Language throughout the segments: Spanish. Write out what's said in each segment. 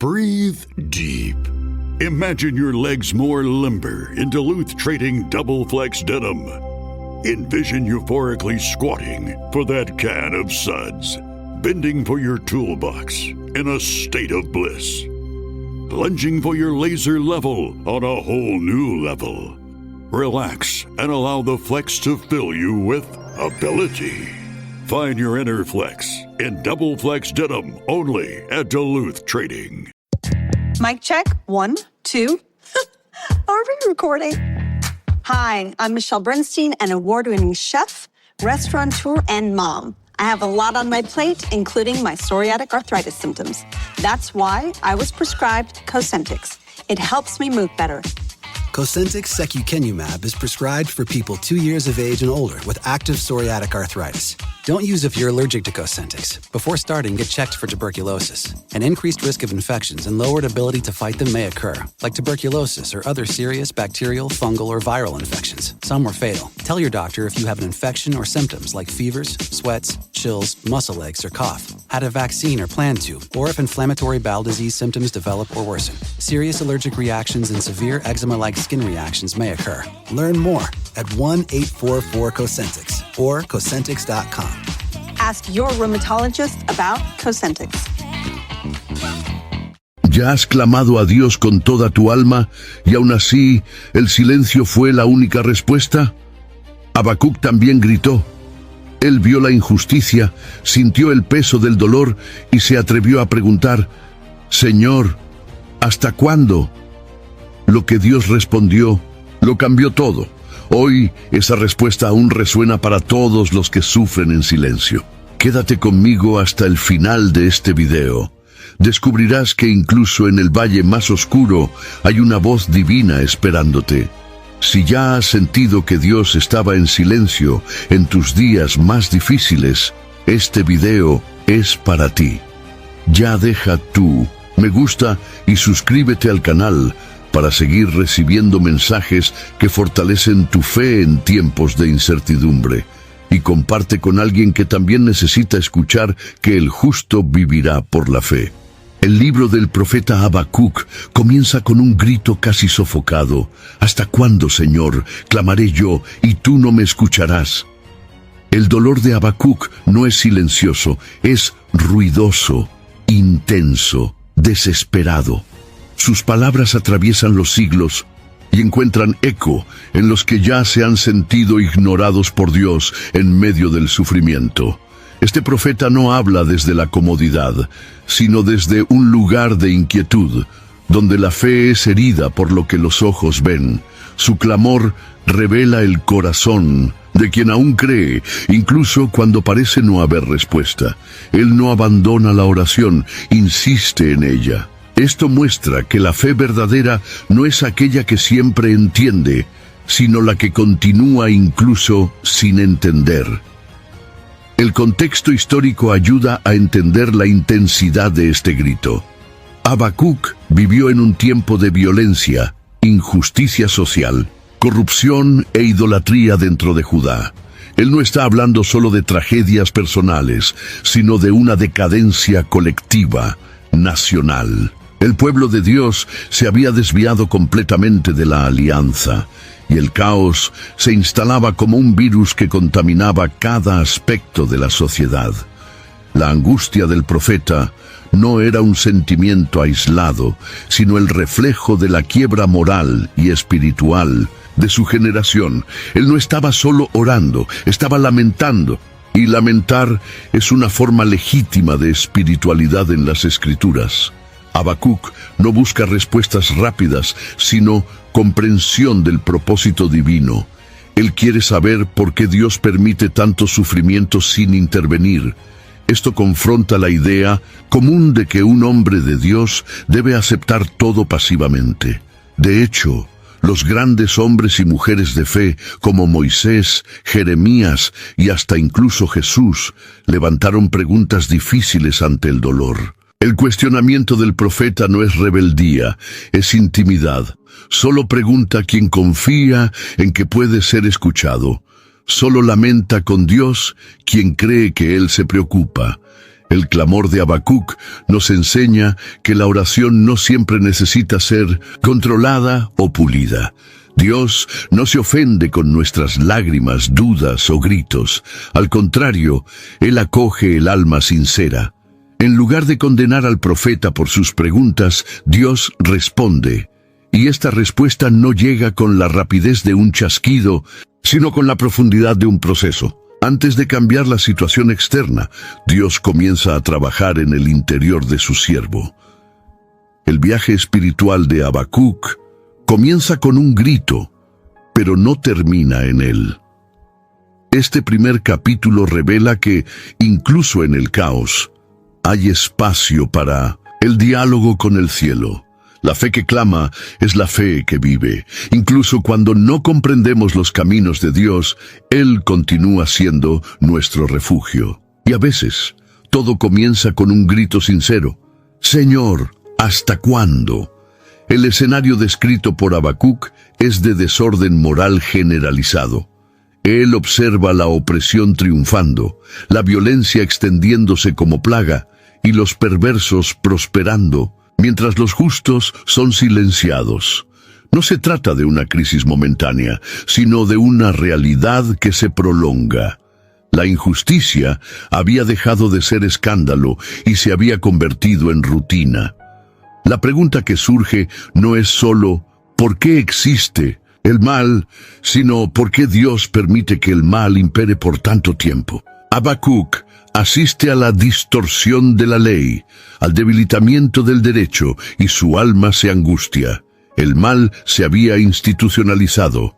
Breathe deep. Imagine your legs more limber in Duluth Trading Double Flex Denim. Envision euphorically squatting for that can of suds, bending for your toolbox in a state of bliss, lunging for your laser level on a whole new level. Relax and allow the flex to fill you with ability. Find your inner flex in Double Flex Denim only at Duluth Trading. Mic check. 1, 2. Are we recording? Hi, I'm Michelle Bernstein, an award-winning chef, restaurateur, and mom. I have a lot on my plate, including my psoriatic arthritis symptoms. That's why I was prescribed Cosentyx. It helps me move better. Cosentyx secukinumab is prescribed for people 2 years of age and older with active psoriatic arthritis. Don't use if you're allergic to Cosentyx. Before starting, get checked for tuberculosis. An increased risk of infections and lowered ability to fight them may occur, like tuberculosis or other serious bacterial, fungal, or viral infections. Some were fatal. Tell your doctor if you have an infection or symptoms like fevers, sweats, chills, muscle aches, or cough, had a vaccine or plan to, or if inflammatory bowel disease symptoms develop or worsen. Serious allergic reactions and severe eczema-like skin reactions may occur. Learn more at 1-844-COSENTYX or Cosentyx.com. Ask your rheumatologist about Cosentyx. ¿Ya has clamado a Dios con toda tu alma y aún así el silencio fue la única respuesta? Habacuc también gritó. Él vio la injusticia, sintió el peso del dolor y se atrevió a preguntar, Señor, ¿hasta cuándo? Lo que Dios respondió lo cambió todo. Hoy esa respuesta aún resuena para todos los que sufren en silencio. Quédate conmigo hasta el final de este video. Descubrirás que incluso en el valle más oscuro hay una voz divina esperándote. Si ya has sentido que Dios estaba en silencio en tus días más difíciles, este video es para ti. Ya deja tu me gusta y suscríbete al canal para seguir recibiendo mensajes que fortalecen tu fe en tiempos de incertidumbre. Y comparte con alguien que también necesita escuchar que el justo vivirá por la fe. El libro del profeta Habacuc comienza con un grito casi sofocado. ¿Hasta cuándo, Señor, clamaré yo y tú no me escucharás? El dolor de Habacuc no es silencioso, es ruidoso, intenso, desesperado. Sus palabras atraviesan los siglos y encuentran eco en los que ya se han sentido ignorados por Dios en medio del sufrimiento. Este profeta no habla desde la comodidad, sino desde un lugar de inquietud, donde la fe es herida por lo que los ojos ven. Su clamor revela el corazón de quien aún cree, incluso cuando parece no haber respuesta. Él no abandona la oración, insiste en ella. Esto muestra que la fe verdadera no es aquella que siempre entiende, sino la que continúa incluso sin entender. El contexto histórico ayuda a entender la intensidad de este grito. Habacuc vivió en un tiempo de violencia, injusticia social, corrupción e idolatría dentro de Judá. Él no está hablando solo de tragedias personales, sino de una decadencia colectiva, nacional. El pueblo de Dios se había desviado completamente de la alianza, y el caos se instalaba como un virus que contaminaba cada aspecto de la sociedad. La angustia del profeta no era un sentimiento aislado, sino el reflejo de la quiebra moral y espiritual de su generación. Él no estaba solo orando, estaba lamentando. Y lamentar es una forma legítima de espiritualidad en las Escrituras. Habacuc no busca respuestas rápidas, sino comprensión del propósito divino. Él quiere saber por qué Dios permite tanto sufrimiento sin intervenir. Esto confronta la idea común de que un hombre de Dios debe aceptar todo pasivamente. De hecho, los grandes hombres y mujeres de fe, como Moisés, Jeremías y hasta incluso Jesús, levantaron preguntas difíciles ante el dolor. El cuestionamiento del profeta no es rebeldía, es intimidad. Solo pregunta quien confía en que puede ser escuchado. Solo lamenta con Dios quien cree que Él se preocupa. El clamor de Habacuc nos enseña que la oración no siempre necesita ser controlada o pulida. Dios no se ofende con nuestras lágrimas, dudas o gritos. Al contrario, Él acoge el alma sincera. En lugar de condenar al profeta por sus preguntas, Dios responde. Y esta respuesta no llega con la rapidez de un chasquido, sino con la profundidad de un proceso. Antes de cambiar la situación externa, Dios comienza a trabajar en el interior de su siervo. El viaje espiritual de Habacuc comienza con un grito, pero no termina en él. Este primer capítulo revela que, incluso en el caos, hay espacio para el diálogo con el cielo. La fe que clama es la fe que vive. Incluso cuando no comprendemos los caminos de Dios, Él continúa siendo nuestro refugio. Y a veces, todo comienza con un grito sincero. Señor, ¿hasta cuándo? El escenario descrito por Habacuc es de desorden moral generalizado. Él observa la opresión triunfando, la violencia extendiéndose como plaga y los perversos prosperando, mientras los justos son silenciados. No se trata de una crisis momentánea, sino de una realidad que se prolonga. La injusticia había dejado de ser escándalo y se había convertido en rutina. La pregunta que surge no es solo ¿por qué existe el mal?, sino ¿por qué Dios permite que el mal impere por tanto tiempo? Habacuc asiste a la distorsión de la ley, al debilitamiento del derecho, y su alma se angustia. El mal se había institucionalizado.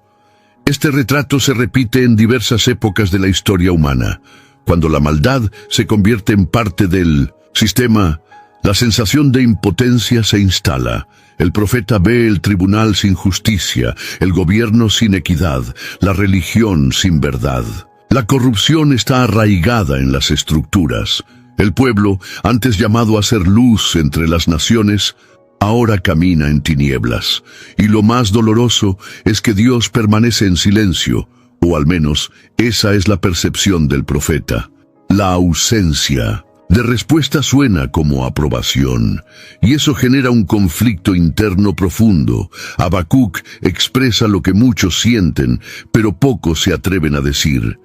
Este retrato se repite en diversas épocas de la historia humana. Cuando la maldad se convierte en parte del sistema, la sensación de impotencia se instala. El profeta ve el tribunal sin justicia, el gobierno sin equidad, la religión sin verdad. La corrupción está arraigada en las estructuras. El pueblo, antes llamado a ser luz entre las naciones, ahora camina en tinieblas. Y lo más doloroso es que Dios permanece en silencio, o al menos esa es la percepción del profeta. La ausencia de respuesta suena como aprobación, y eso genera un conflicto interno profundo. Habacuc expresa lo que muchos sienten, pero pocos se atreven a decir.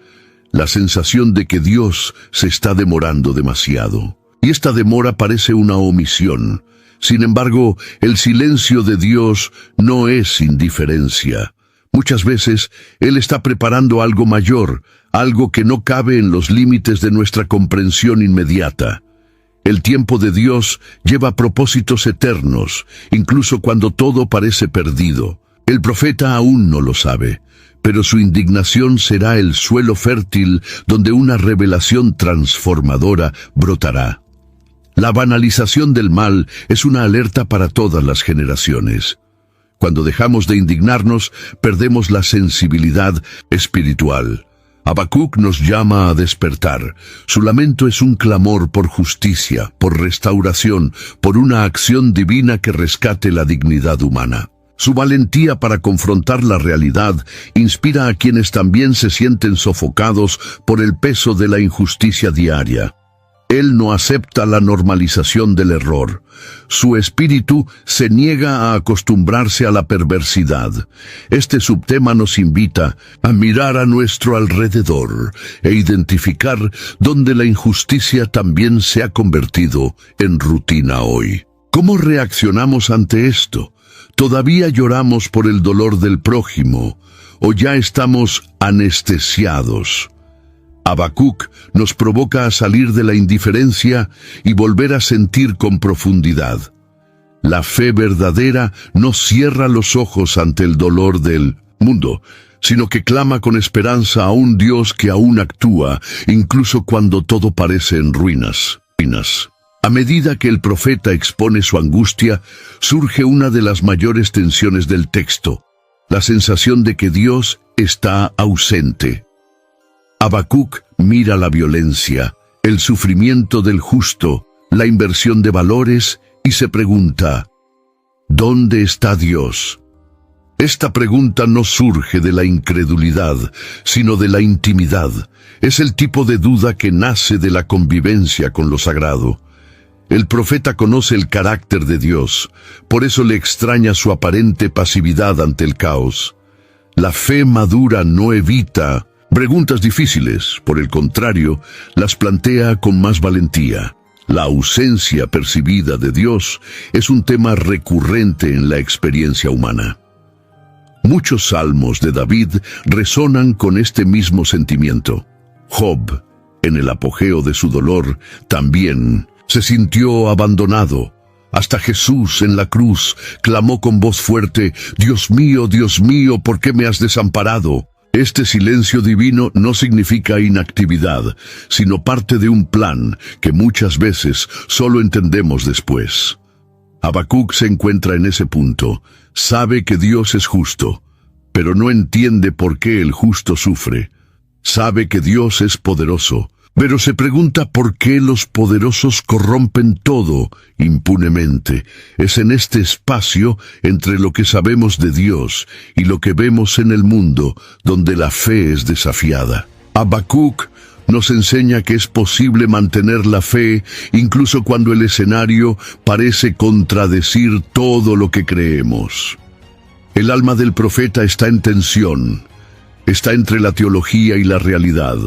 La sensación de que Dios se está demorando demasiado. Y esta demora parece una omisión. Sin embargo, el silencio de Dios no es indiferencia. Muchas veces, Él está preparando algo mayor, algo que no cabe en los límites de nuestra comprensión inmediata. El tiempo de Dios lleva propósitos eternos, incluso cuando todo parece perdido. El profeta aún no lo sabe, pero su indignación será el suelo fértil donde una revelación transformadora brotará. La banalización del mal es una alerta para todas las generaciones. Cuando dejamos de indignarnos, perdemos la sensibilidad espiritual. Habacuc nos llama a despertar. Su lamento es un clamor por justicia, por restauración, por una acción divina que rescate la dignidad humana. Su valentía para confrontar la realidad inspira a quienes también se sienten sofocados por el peso de la injusticia diaria. Él no acepta la normalización del error. Su espíritu se niega a acostumbrarse a la perversidad. Este subtema nos invita a mirar a nuestro alrededor e identificar dónde la injusticia también se ha convertido en rutina hoy. ¿Cómo reaccionamos ante esto? ¿Todavía lloramos por el dolor del prójimo o ya estamos anestesiados? Habacuc nos provoca a salir de la indiferencia y volver a sentir con profundidad. La fe verdadera no cierra los ojos ante el dolor del mundo, sino que clama con esperanza a un Dios que aún actúa, incluso cuando todo parece en ruinas. A medida que el profeta expone su angustia, surge una de las mayores tensiones del texto, la sensación de que Dios está ausente. Habacuc mira la violencia, el sufrimiento del justo, la inversión de valores y se pregunta, ¿dónde está Dios? Esta pregunta no surge de la incredulidad, sino de la intimidad. Es el tipo de duda que nace de la convivencia con lo sagrado. El profeta conoce el carácter de Dios, por eso le extraña su aparente pasividad ante el caos. La fe madura no evita preguntas difíciles, por el contrario, las plantea con más valentía. La ausencia percibida de Dios es un tema recurrente en la experiencia humana. Muchos salmos de David resonan con este mismo sentimiento. Job, en el apogeo de su dolor, también se sintió abandonado. Hasta Jesús en la cruz clamó con voz fuerte: Dios mío, ¿por qué me has desamparado? Este silencio divino no significa inactividad, sino parte de un plan que muchas veces solo entendemos después. Habacuc se encuentra en ese punto. Sabe que Dios es justo, pero no entiende por qué el justo sufre. Sabe que Dios es poderoso, pero se pregunta por qué los poderosos corrompen todo impunemente. Es en este espacio entre lo que sabemos de Dios y lo que vemos en el mundo donde la fe es desafiada. Habacuc nos enseña que es posible mantener la fe incluso cuando el escenario parece contradecir todo lo que creemos. El alma del profeta está en tensión. Está entre la teología y la realidad,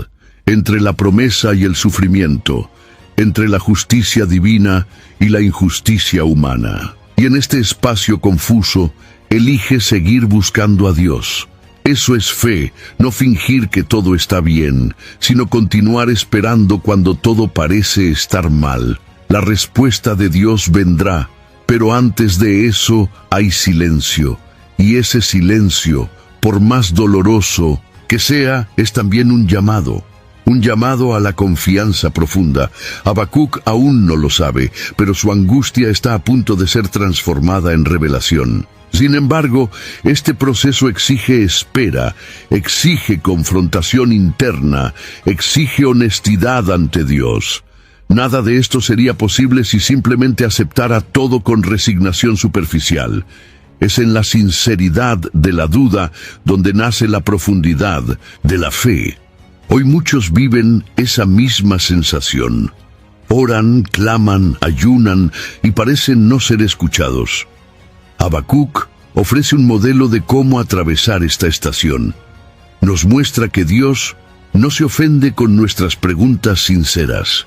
entre la promesa y el sufrimiento, entre la justicia divina y la injusticia humana. Y en este espacio confuso, elige seguir buscando a Dios. Eso es fe, no fingir que todo está bien, sino continuar esperando cuando todo parece estar mal. La respuesta de Dios vendrá, pero antes de eso hay silencio. Y ese silencio, por más doloroso que sea, es también un llamado a la confianza profunda. Habacuc aún no lo sabe, pero su angustia está a punto de ser transformada en revelación. Sin embargo, este proceso exige espera, exige confrontación interna, exige honestidad ante Dios. Nada de esto sería posible si simplemente aceptara todo con resignación superficial. Es en la sinceridad de la duda donde nace la profundidad de la fe. Hoy muchos viven esa misma sensación. Oran, claman, ayunan y parecen no ser escuchados. Habacuc ofrece un modelo de cómo atravesar esta estación. Nos muestra que Dios no se ofende con nuestras preguntas sinceras.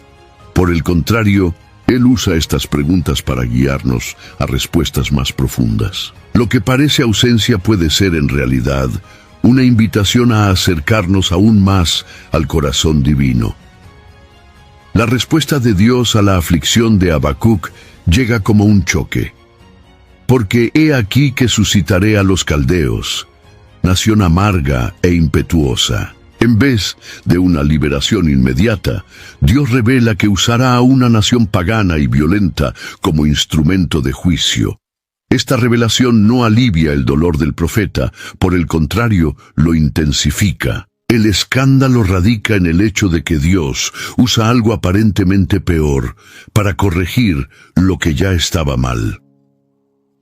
Por el contrario, Él usa estas preguntas para guiarnos a respuestas más profundas. Lo que parece ausencia puede ser en realidad una invitación a acercarnos aún más al corazón divino. La respuesta de Dios a la aflicción de Habacuc llega como un choque. Porque he aquí que suscitaré a los caldeos, nación amarga e impetuosa. En vez de una liberación inmediata, Dios revela que usará a una nación pagana y violenta como instrumento de juicio. Esta revelación no alivia el dolor del profeta, por el contrario, lo intensifica. El escándalo radica en el hecho de que Dios usa algo aparentemente peor para corregir lo que ya estaba mal.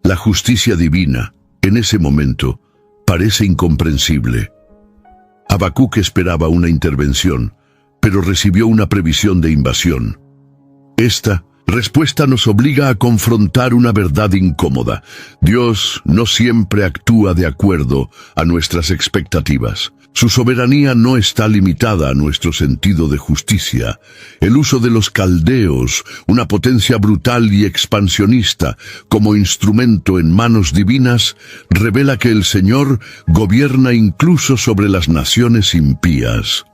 La justicia divina, en ese momento, parece incomprensible. Habacuc esperaba una intervención, pero recibió una previsión de invasión. Esta respuesta nos obliga a confrontar una verdad incómoda. Dios no siempre actúa de acuerdo a nuestras expectativas. Su soberanía no está limitada a nuestro sentido de justicia. El uso de los caldeos, una potencia brutal y expansionista, como instrumento en manos divinas, revela que el Señor gobierna incluso sobre las naciones impías.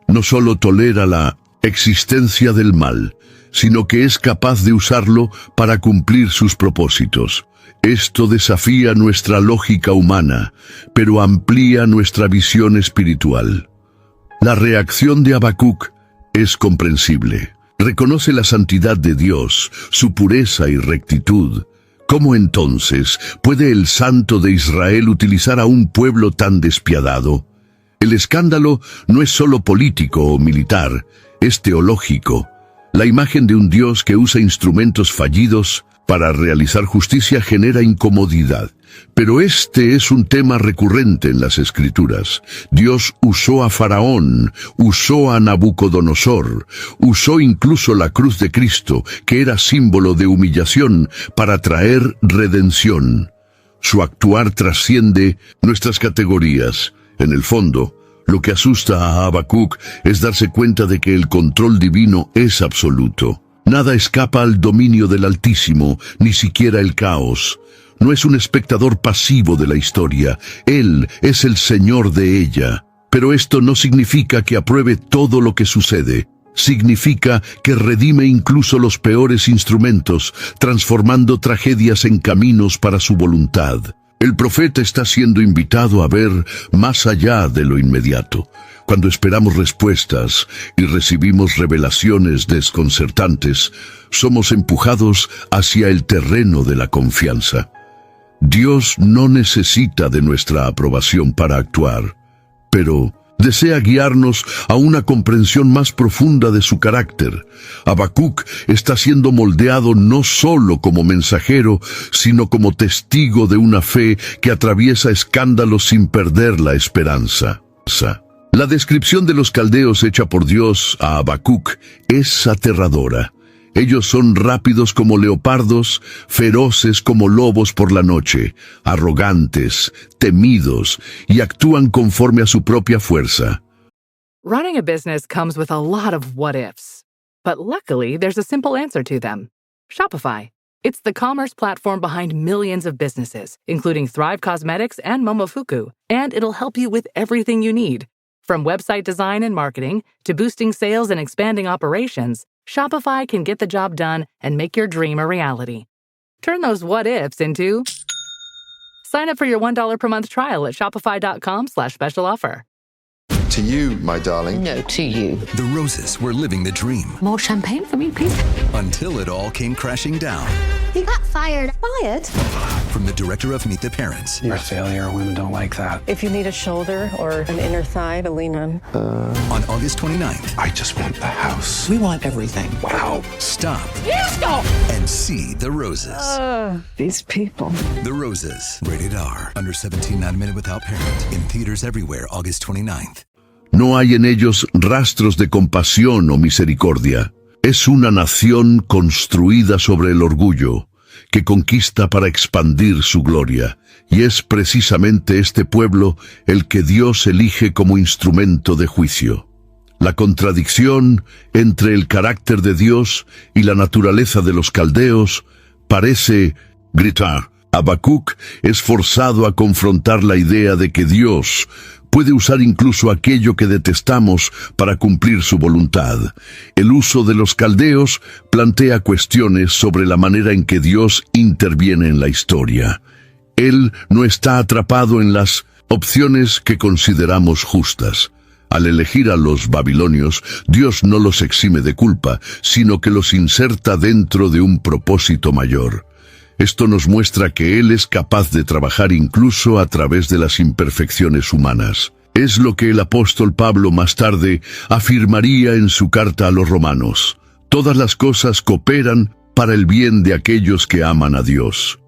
No solo tolera la existencia del mal, sino que es capaz de usarlo para cumplir sus propósitos. Esto desafía nuestra lógica humana, pero amplía nuestra visión espiritual. La reacción de Habacuc es comprensible. Reconoce la santidad de Dios, su pureza y rectitud. ¿Cómo entonces puede el Santo de Israel utilizar a un pueblo tan despiadado? El escándalo no es solo político o militar, es teológico. La imagen de un Dios que usa instrumentos fallidos para realizar justicia genera incomodidad. Pero este es un tema recurrente en las Escrituras. Dios usó a Faraón, usó a Nabucodonosor, usó incluso la cruz de Cristo, que era símbolo de humillación, para traer redención. Su actuar trasciende nuestras categorías. En el fondo, lo que asusta a Habacuc es darse cuenta de que el control divino es absoluto. Nada escapa al dominio del Altísimo, ni siquiera el caos. No es un espectador pasivo de la historia, Él es el Señor de ella. Pero esto no significa que apruebe todo lo que sucede. Significa que redime incluso los peores instrumentos, transformando tragedias en caminos para su voluntad. El profeta está siendo invitado a ver más allá de lo inmediato. Cuando esperamos respuestas y recibimos revelaciones desconcertantes, somos empujados hacia el terreno de la confianza. Dios no necesita de nuestra aprobación para actuar, pero desea guiarnos a una comprensión más profunda de su carácter. Habacuc está siendo moldeado no solo como mensajero, sino como testigo de una fe que atraviesa escándalos sin perder la esperanza. La descripción de los caldeos hecha por Dios a Habacuc es aterradora. Ellos son rápidos como leopardos, feroces como lobos por la noche, arrogantes, temidos y actúan conforme a su propia fuerza. Running a business comes with a lot of what-ifs. But luckily, there's a simple answer to them. Shopify. It's the commerce platform behind millions of businesses, including Thrive Cosmetics and Momofuku. And it'll help you with everything you need. From website design and marketing to boosting sales and expanding operations, Shopify can get the job done and make your dream a reality. Turn those what-ifs into... Sign up for your $1 per month trial at shopify.com/special offer. To you, my darling. No, to you. The Roses were living the dream. More champagne for me, please. Until it all came crashing down. He got fired. Fired? From the director of Meet the Parents. You're a failure. Women don't like that. If you need a shoulder or an inner thigh to lean on. On August 29th. I just want the house. We want everything. Wow. Stop. You stop! And see The Roses. These people. The Roses. Rated R. Under 17, not admitted without parent. In theaters everywhere, August 29th. No hay en ellos rastros de compasión o misericordia. Es una nación construida sobre el orgullo, que conquista para expandir su gloria. Y es precisamente este pueblo el que Dios elige como instrumento de juicio. La contradicción entre el carácter de Dios y la naturaleza de los caldeos parece gritar. Habacuc es forzado a confrontar la idea de que Dios puede usar incluso aquello que detestamos para cumplir su voluntad. El uso de los caldeos plantea cuestiones sobre la manera en que Dios interviene en la historia. Él no está atrapado en las opciones que consideramos justas. Al elegir a los babilonios, Dios no los exime de culpa, sino que los inserta dentro de un propósito mayor. Esto nos muestra que Él es capaz de trabajar incluso a través de las imperfecciones humanas. Es lo que el apóstol Pablo más tarde afirmaría en su carta a los romanos. Todas las cosas cooperan para el bien de aquellos que aman a Dios.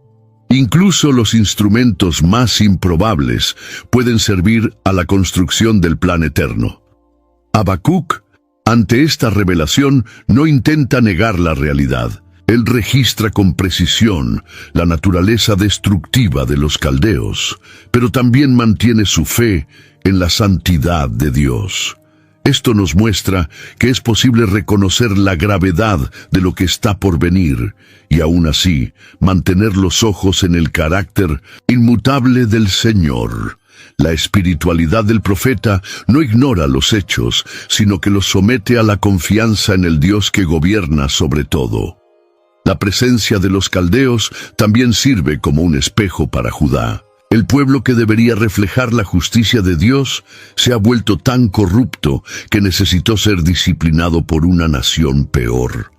Incluso los instrumentos más improbables pueden servir a la construcción del plan eterno. Habacuc, ante esta revelación, no intenta negar la realidad. Él registra con precisión la naturaleza destructiva de los caldeos, pero también mantiene su fe en la santidad de Dios. Esto nos muestra que es posible reconocer la gravedad de lo que está por venir y aún así mantener los ojos en el carácter inmutable del Señor. La espiritualidad del profeta no ignora los hechos, sino que los somete a la confianza en el Dios que gobierna sobre todo. La presencia de los caldeos también sirve como un espejo para Judá. El pueblo que debería reflejar la justicia de Dios se ha vuelto tan corrupto que necesitó ser disciplinado por una nación peor.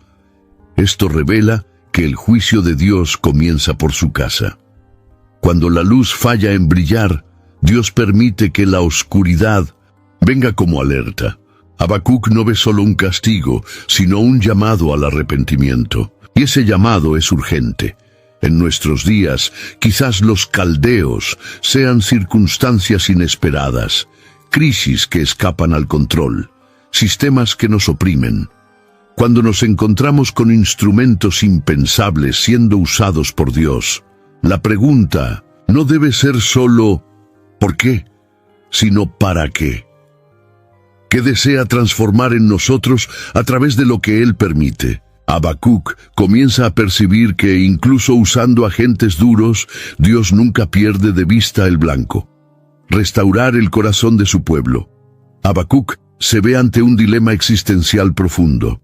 Esto revela que el juicio de Dios comienza por su casa. Cuando la luz falla en brillar, Dios permite que la oscuridad venga como alerta. Habacuc no ve solo un castigo, sino un llamado al arrepentimiento. Y ese llamado es urgente. En nuestros días, quizás los caldeos sean circunstancias inesperadas, crisis que escapan al control, sistemas que nos oprimen. Cuando nos encontramos con instrumentos impensables siendo usados por Dios, la pregunta no debe ser solo ¿por qué?, sino ¿para qué? ¿Qué desea transformar en nosotros a través de lo que Él permite? Habacuc comienza a percibir que, incluso usando agentes duros, Dios nunca pierde de vista el blanco: restaurar el corazón de su pueblo. Habacuc se ve ante un dilema existencial profundo.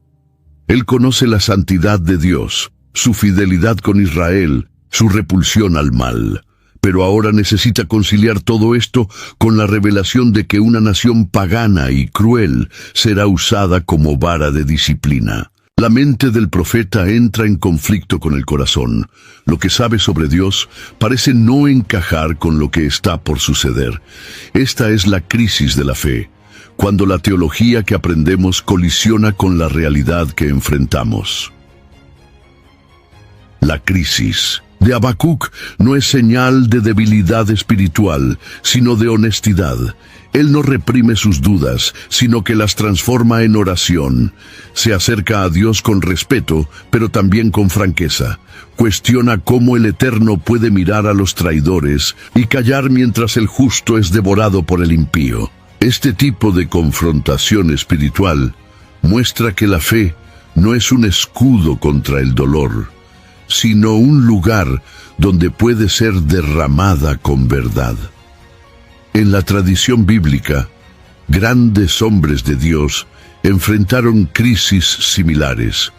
Él conoce la santidad de Dios, su fidelidad con Israel, su repulsión al mal. Pero ahora necesita conciliar todo esto con la revelación de que una nación pagana y cruel será usada como vara de disciplina. La mente del profeta entra en conflicto con el corazón. Lo que sabe sobre Dios parece no encajar con lo que está por suceder. Esta es la crisis de la fe, cuando la teología que aprendemos colisiona con la realidad que enfrentamos. La crisis de Habacuc no es señal de debilidad espiritual, sino de honestidad. Él no reprime sus dudas, sino que las transforma en oración. Se acerca a Dios con respeto, pero también con franqueza. Cuestiona cómo el Eterno puede mirar a los traidores y callar mientras el justo es devorado por el impío. Este tipo de confrontación espiritual muestra que la fe no es un escudo contra el dolor, sino un lugar donde puede ser derramada con verdad. En la tradición bíblica, grandes hombres de Dios enfrentaron crisis similares.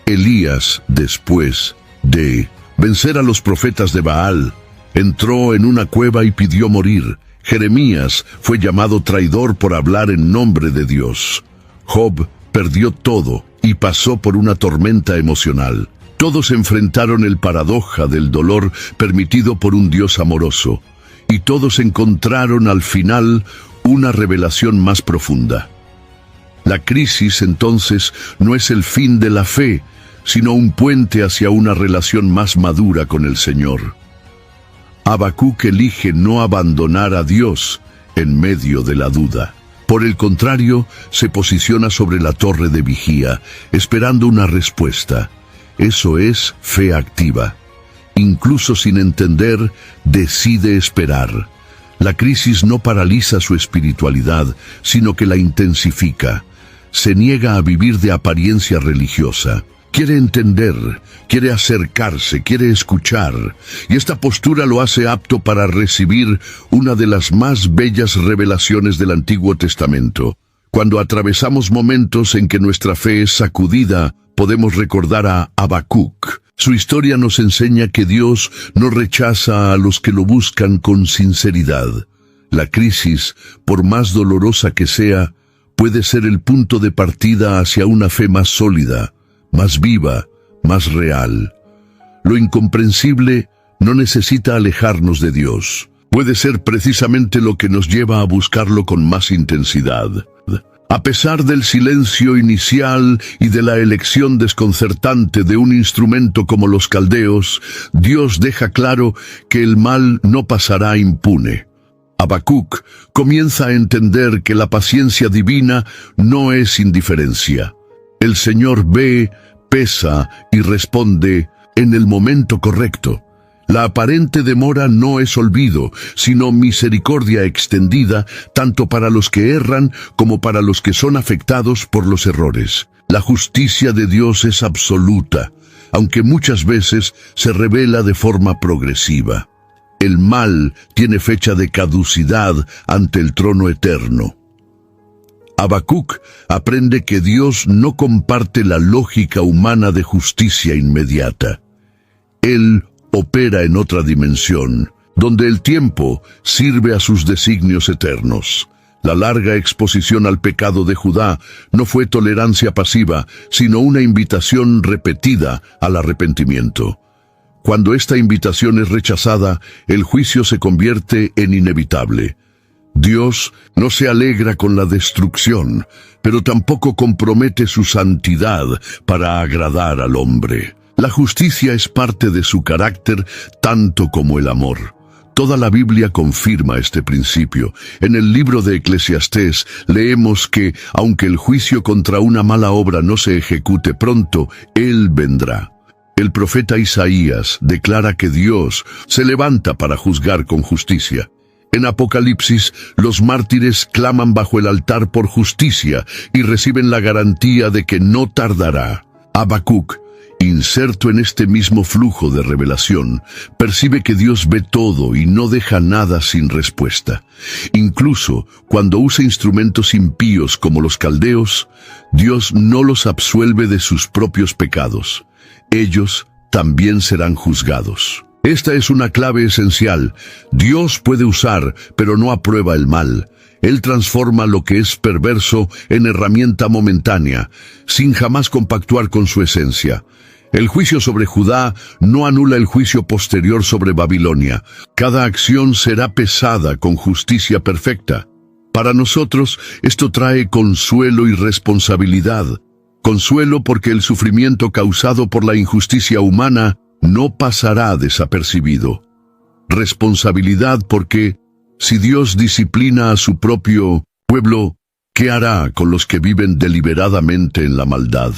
Elías, después de vencer a los profetas de Baal, entró en una cueva y pidió morir. Jeremías fue llamado traidor por hablar en nombre de Dios. Job perdió todo y pasó por una tormenta emocional. Todos enfrentaron el paradoja del dolor permitido por un Dios amoroso, y todos encontraron al final una revelación más profunda. La crisis, entonces, no es el fin de la fe, sino un puente hacia una relación más madura con el Señor. Habacuc elige no abandonar a Dios en medio de la duda. Por el contrario, se posiciona sobre la torre de vigía, esperando una respuesta. Eso es fe activa. Incluso sin entender, decide esperar. La crisis no paraliza su espiritualidad, sino que la intensifica. Se niega a vivir de apariencia religiosa. Quiere entender, quiere acercarse, quiere escuchar, y esta postura lo hace apto para recibir una de las más bellas revelaciones del Antiguo Testamento. Cuando atravesamos momentos en que nuestra fe es sacudida, podemos recordar a Habacuc. Su historia nos enseña que Dios no rechaza a los que lo buscan con sinceridad. La crisis, por más dolorosa que sea, puede ser el punto de partida hacia una fe más sólida, más viva, más real. Lo incomprensible no necesita alejarnos de Dios. Puede ser precisamente lo que nos lleva a buscarlo con más intensidad. A pesar del silencio inicial y de la elección desconcertante de un instrumento como los caldeos, Dios deja claro que el mal no pasará impune. Habacuc comienza a entender que la paciencia divina no es indiferencia. El Señor ve, pesa y responde en el momento correcto. La aparente demora no es olvido, sino misericordia extendida tanto para los que erran como para los que son afectados por los errores. La justicia de Dios es absoluta, aunque muchas veces se revela de forma progresiva. El mal tiene fecha de caducidad ante el trono eterno. Habacuc aprende que Dios no comparte la lógica humana de justicia inmediata. Él opera en otra dimensión, donde el tiempo sirve a sus designios eternos. La larga exposición al pecado de Judá no fue tolerancia pasiva, sino una invitación repetida al arrepentimiento. Cuando esta invitación es rechazada, el juicio se convierte en inevitable. Dios no se alegra con la destrucción, pero tampoco compromete su santidad para agradar al hombre. La justicia es parte de su carácter tanto como el amor. Toda la Biblia confirma este principio. En el libro de Eclesiastés leemos que, aunque el juicio contra una mala obra no se ejecute pronto, Él vendrá. El profeta Isaías declara que Dios se levanta para juzgar con justicia. En Apocalipsis, los mártires claman bajo el altar por justicia y reciben la garantía de que no tardará. Habacuc, inserto en este mismo flujo de revelación, percibe que Dios ve todo y no deja nada sin respuesta. Incluso cuando usa instrumentos impíos como los caldeos, Dios no los absuelve de sus propios pecados. Ellos también serán juzgados. Esta es una clave esencial. Dios puede usar, pero no aprueba el mal. Él transforma lo que es perverso en herramienta momentánea, sin jamás compactuar con su esencia. El juicio sobre Judá no anula el juicio posterior sobre Babilonia. Cada acción será pesada con justicia perfecta. Para nosotros, esto trae consuelo y responsabilidad. Consuelo porque el sufrimiento causado por la injusticia humana no pasará desapercibido. Responsabilidad porque, si Dios disciplina a su propio pueblo, ¿qué hará con los que viven deliberadamente en la maldad?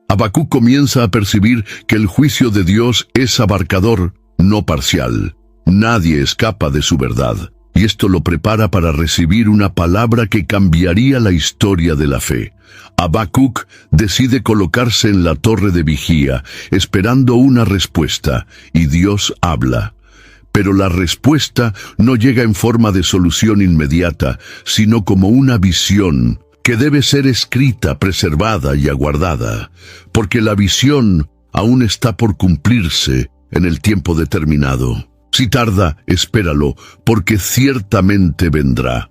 Habacuc comienza a percibir que el juicio de Dios es abarcador, no parcial. Nadie escapa de su verdad, y esto lo prepara para recibir una palabra que cambiaría la historia de la fe. Habacuc decide colocarse en la torre de vigía, esperando una respuesta, y Dios habla. Pero la respuesta no llega en forma de solución inmediata, sino como una visión que debe ser escrita, preservada y aguardada, porque la visión aún está por cumplirse en el tiempo determinado. Si tarda, espéralo, porque ciertamente vendrá.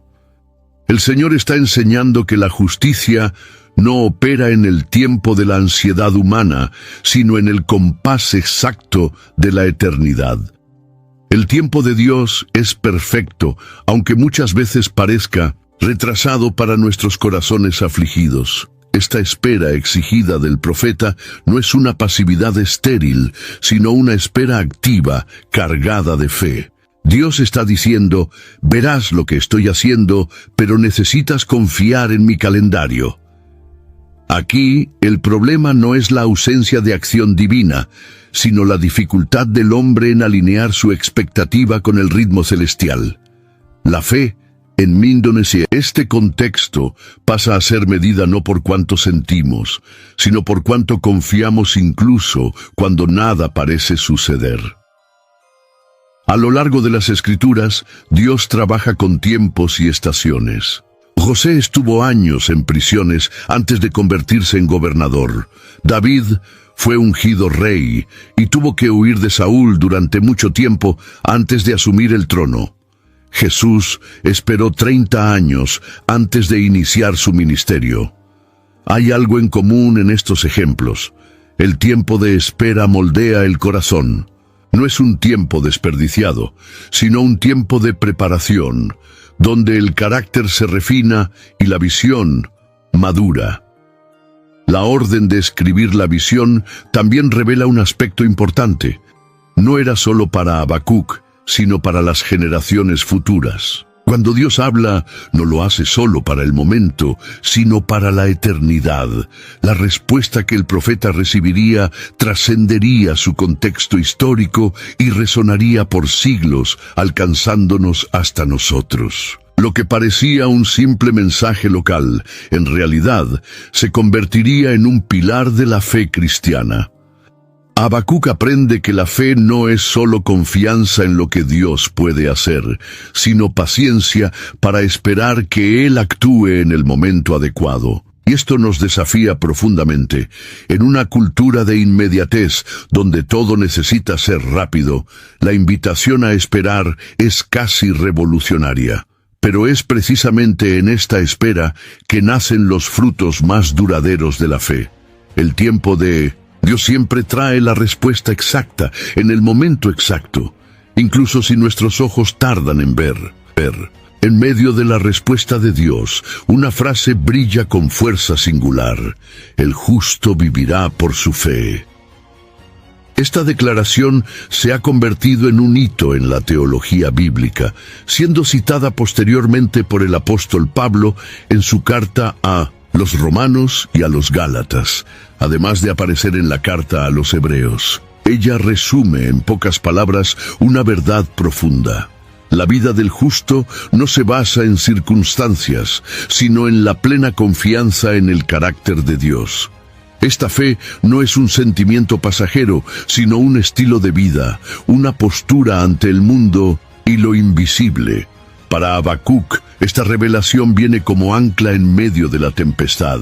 El Señor está enseñando que la justicia no opera en el tiempo de la ansiedad humana, sino en el compás exacto de la eternidad. El tiempo de Dios es perfecto, aunque muchas veces parezca retrasado para nuestros corazones afligidos. Esta espera exigida del profeta no es una pasividad estéril, sino una espera activa, cargada de fe. Dios está diciendo, verás lo que estoy haciendo, pero necesitas confiar en mi calendario. Aquí, el problema no es la ausencia de acción divina, sino la dificultad del hombre en alinear su expectativa con el ritmo celestial. La fe, en mi Indonesia, este contexto pasa a ser medida no por cuánto sentimos, sino por cuánto confiamos incluso cuando nada parece suceder. A lo largo de las Escrituras, Dios trabaja con tiempos y estaciones. José estuvo años en prisiones antes de convertirse en gobernador. David fue ungido rey y tuvo que huir de Saúl durante mucho tiempo antes de asumir el trono. Jesús esperó 30 años antes de iniciar su ministerio. Hay algo en común en estos ejemplos. El tiempo de espera moldea el corazón. No es un tiempo desperdiciado, sino un tiempo de preparación, donde el carácter se refina y la visión madura. La orden de escribir la visión también revela un aspecto importante. No era solo para Habacuc, sino para las generaciones futuras. Cuando Dios habla, no lo hace solo para el momento, sino para la eternidad. La respuesta que el profeta recibiría trascendería su contexto histórico y resonaría por siglos, alcanzándonos hasta nosotros. Lo que parecía un simple mensaje local, en realidad, se convertiría en un pilar de la fe cristiana. Habacuc aprende que la fe no es solo confianza en lo que Dios puede hacer, sino paciencia para esperar que Él actúe en el momento adecuado. Y esto nos desafía profundamente. En una cultura de inmediatez, donde todo necesita ser rápido, la invitación a esperar es casi revolucionaria. Pero es precisamente en esta espera que nacen los frutos más duraderos de la fe. El tiempo de Dios siempre trae la respuesta exacta, en el momento exacto, incluso si nuestros ojos tardan en ver. En medio de la respuesta de Dios, una frase brilla con fuerza singular: el justo vivirá por su fe. Esta declaración se ha convertido en un hito en la teología bíblica, siendo citada posteriormente por el apóstol Pablo en su carta a los Romanos y a los Gálatas, además de aparecer en la carta a los Hebreos. Ella resume en pocas palabras una verdad profunda. La vida del justo no se basa en circunstancias, sino en la plena confianza en el carácter de Dios. Esta fe no es un sentimiento pasajero, sino un estilo de vida, una postura ante el mundo y lo invisible. Para Habacuc, esta revelación viene como ancla en medio de la tempestad.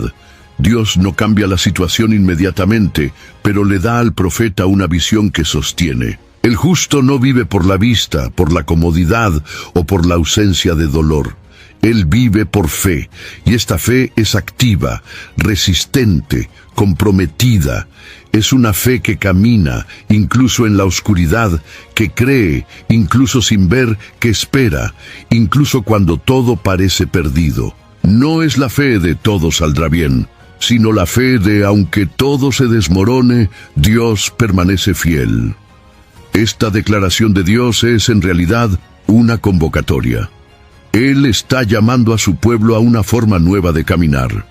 Dios no cambia la situación inmediatamente, pero le da al profeta una visión que sostiene. El justo no vive por la vista, por la comodidad o por la ausencia de dolor. Él vive por fe, y esta fe es activa, resistente, comprometida. Es una fe que camina, incluso en la oscuridad, que cree, incluso sin ver, que espera, incluso cuando todo parece perdido. No es la fe de todo saldrá bien, sino la fe de aunque todo se desmorone, Dios permanece fiel. Esta declaración de Dios es en realidad una convocatoria. Él está llamando a su pueblo a una forma nueva de caminar,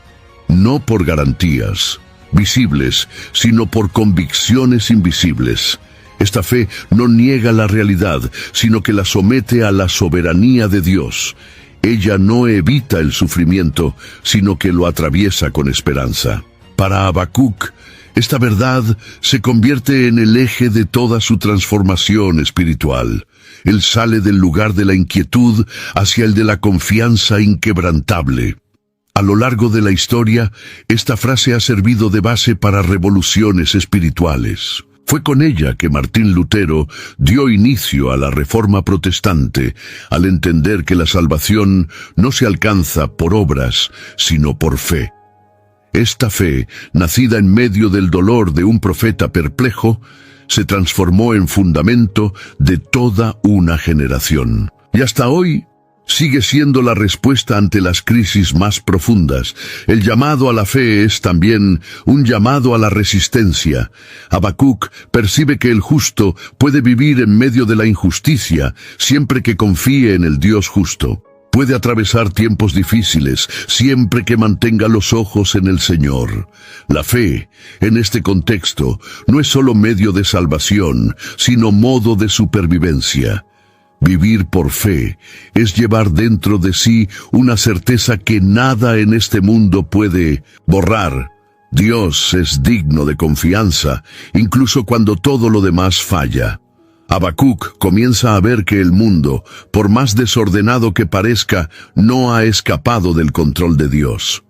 no por garantías visibles, sino por convicciones invisibles. Esta fe no niega la realidad, sino que la somete a la soberanía de Dios. Ella no evita el sufrimiento, sino que lo atraviesa con esperanza. Para Habacuc, esta verdad se convierte en el eje de toda su transformación espiritual. Él sale del lugar de la inquietud hacia el de la confianza inquebrantable. A lo largo de la historia, esta frase ha servido de base para revoluciones espirituales. Fue con ella que Martín Lutero dio inicio a la Reforma Protestante, al entender que la salvación no se alcanza por obras, sino por fe. Esta fe, nacida en medio del dolor de un profeta perplejo, se transformó en fundamento de toda una generación. Y hasta hoy sigue siendo la respuesta ante las crisis más profundas. El llamado a la fe es también un llamado a la resistencia. Habacuc percibe que el justo puede vivir en medio de la injusticia siempre que confíe en el Dios justo. Puede atravesar tiempos difíciles siempre que mantenga los ojos en el Señor. La fe, en este contexto, no es solo medio de salvación, sino modo de supervivencia. Vivir por fe es llevar dentro de sí una certeza que nada en este mundo puede borrar. Dios es digno de confianza, incluso cuando todo lo demás falla. Habacuc comienza a ver que el mundo, por más desordenado que parezca, no ha escapado del control de Dios.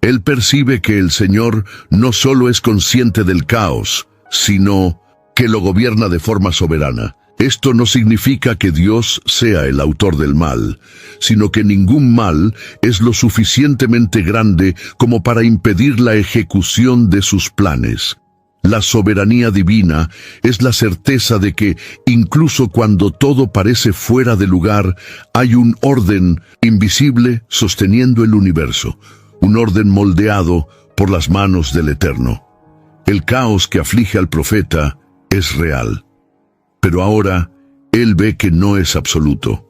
Él percibe que el Señor no solo es consciente del caos, sino que lo gobierna de forma soberana. Esto no significa que Dios sea el autor del mal, sino que ningún mal es lo suficientemente grande como para impedir la ejecución de sus planes. La soberanía divina es la certeza de que, incluso cuando todo parece fuera de lugar, hay un orden invisible sosteniendo el universo, un orden moldeado por las manos del Eterno. El caos que aflige al profeta es real, pero ahora él ve que no es absoluto.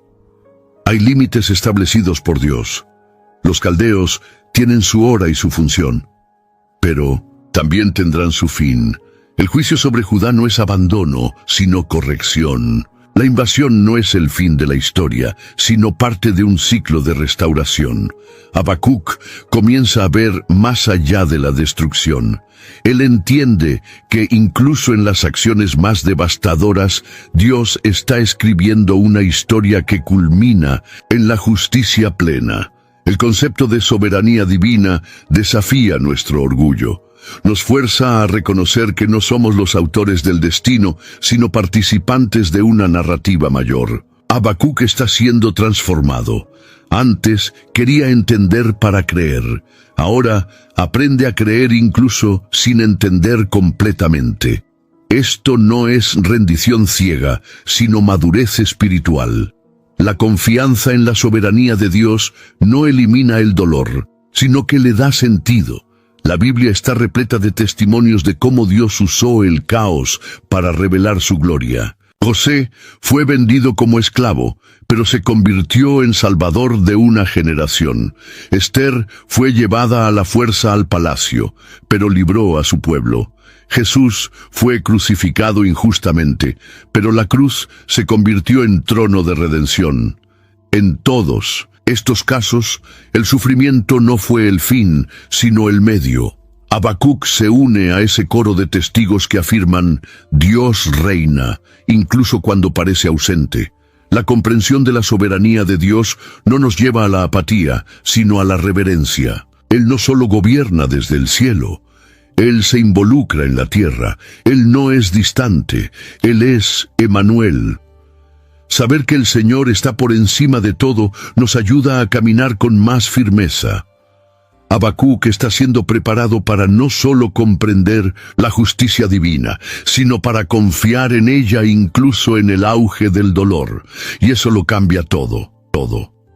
Hay límites establecidos por Dios. Los caldeos tienen su hora y su función, pero también tendrán su fin. El juicio sobre Judá no es abandono, sino corrección. La invasión no es el fin de la historia, sino parte de un ciclo de restauración. Habacuc comienza a ver más allá de la destrucción. Él entiende que incluso en las acciones más devastadoras, Dios está escribiendo una historia que culmina en la justicia plena. El concepto de soberanía divina desafía nuestro orgullo. Nos fuerza a reconocer que no somos los autores del destino, sino participantes de una narrativa mayor. Habacuc está siendo transformado. Antes quería entender para creer. Ahora aprende a creer incluso sin entender completamente. Esto no es rendición ciega, sino madurez espiritual. La confianza en la soberanía de Dios no elimina el dolor, sino que le da sentido. La Biblia está repleta de testimonios de cómo Dios usó el caos para revelar su gloria. José fue vendido como esclavo, pero se convirtió en salvador de una generación. Esther fue llevada a la fuerza al palacio, pero libró a su pueblo. Jesús fue crucificado injustamente, pero la cruz se convirtió en trono de redención. En todos estos casos, el sufrimiento no fue el fin, sino el medio. Habacuc se une a ese coro de testigos que afirman: Dios reina, incluso cuando parece ausente. La comprensión de la soberanía de Dios no nos lleva a la apatía, sino a la reverencia. Él no solo gobierna desde el cielo, Él se involucra en la tierra. Él no es distante, Él es Emmanuel. Saber que el Señor está por encima de todo nos ayuda a caminar con más firmeza. Habacuc está siendo preparado para no solo comprender la justicia divina, sino para confiar en ella incluso en el auge del dolor. Y eso lo cambia todo.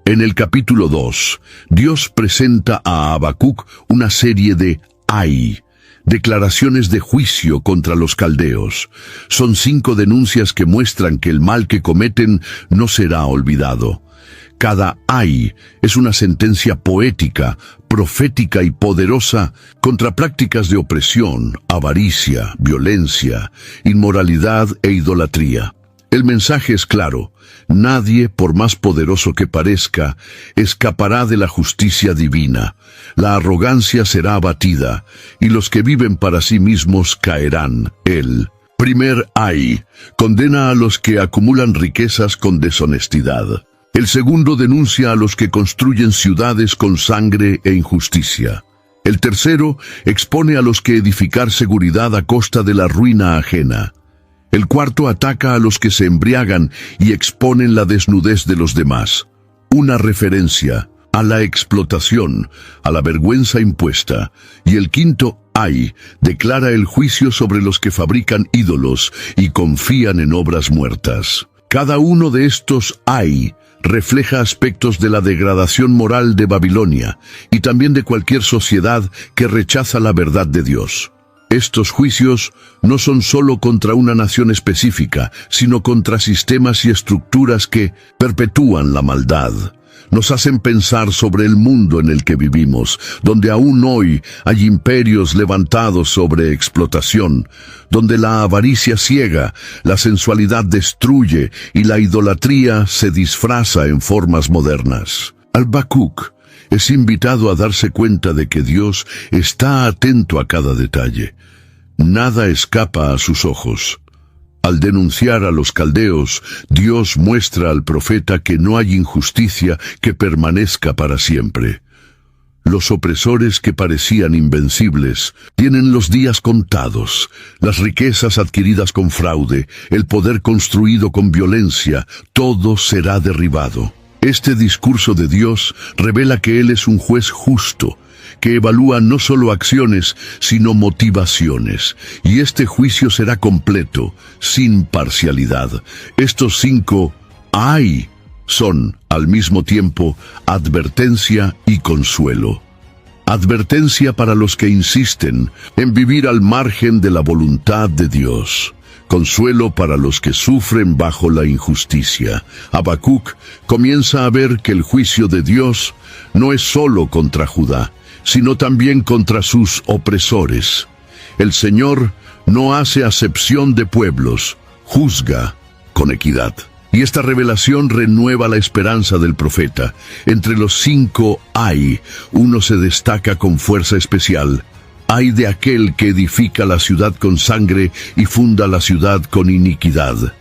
En el capítulo 2, Dios presenta a Habacuc una serie de declaraciones de juicio contra los caldeos. Son 5 denuncias que muestran que el mal que cometen no será olvidado. Cada es una sentencia poética, profética y poderosa contra prácticas de opresión, avaricia, violencia, inmoralidad e idolatría. El mensaje es claro: nadie, por más poderoso que parezca, escapará de la justicia divina. La arrogancia será abatida, y los que viven para sí mismos caerán. El primer condena a los que acumulan riquezas con deshonestidad. El segundo denuncia a los que construyen ciudades con sangre e injusticia. El tercero expone a los que edificar seguridad a costa de la ruina ajena. El cuarto ataca a los que se embriagan y exponen la desnudez de los demás. Una referencia a la explotación, a la vergüenza impuesta. Y el quinto declara el juicio sobre los que fabrican ídolos y confían en obras muertas. Cada uno de estos refleja aspectos de la degradación moral de Babilonia y también de cualquier sociedad que rechaza la verdad de Dios. Estos juicios no son solo contra una nación específica, sino contra sistemas y estructuras que perpetúan la maldad. Nos hacen pensar sobre el mundo en el que vivimos, donde aún hoy hay imperios levantados sobre explotación, donde la avaricia ciega, la sensualidad destruye y la idolatría se disfraza en formas modernas. Habacuc es invitado a darse cuenta de que Dios está atento a cada detalle. Nada escapa a sus ojos. Al denunciar a los caldeos, Dios muestra al profeta que no hay injusticia que permanezca para siempre. Los opresores que parecían invencibles tienen los días contados. Las riquezas adquiridas con fraude, el poder construido con violencia, todo será derribado. Este discurso de Dios revela que Él es un juez justo, que evalúa no solo acciones, sino motivaciones. Y este juicio será completo, sin parcialidad. Estos 5 son, al mismo tiempo, advertencia y consuelo. Advertencia para los que insisten en vivir al margen de la voluntad de Dios. Consuelo para los que sufren bajo la injusticia. Habacuc comienza a ver que el juicio de Dios no es solo contra Judá, sino también contra sus opresores. El Señor no hace acepción de pueblos, juzga con equidad. Y esta revelación renueva la esperanza del profeta. Entre los 5 uno se destaca con fuerza especial. Ay de aquel que edifica la ciudad con sangre y funda la ciudad con iniquidad.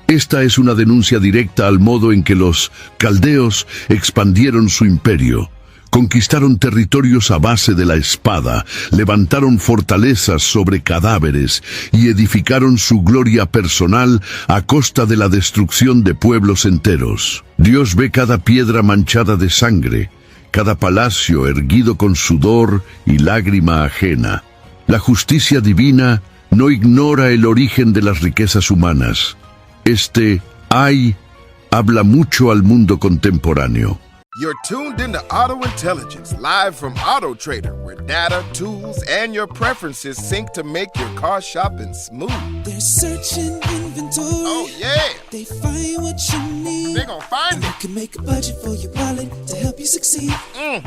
Esta es una denuncia directa al modo en que los caldeos expandieron su imperio. Conquistaron territorios a base de la espada, levantaron fortalezas sobre cadáveres y edificaron su gloria personal a costa de la destrucción de pueblos enteros. Dios ve cada piedra manchada de sangre, cada palacio erguido con sudor y lágrima ajena. La justicia divina no ignora el origen de las riquezas humanas. Este habla mucho al mundo contemporáneo. You're tuned into Auto Intelligence, live from Auto Trader, where data, tools, and your preferences sync to make your car shopping smooth. They're searching inventory. Oh, yeah. They find what you need. They're gonna find it. You can make a budget for your wallet to help you succeed.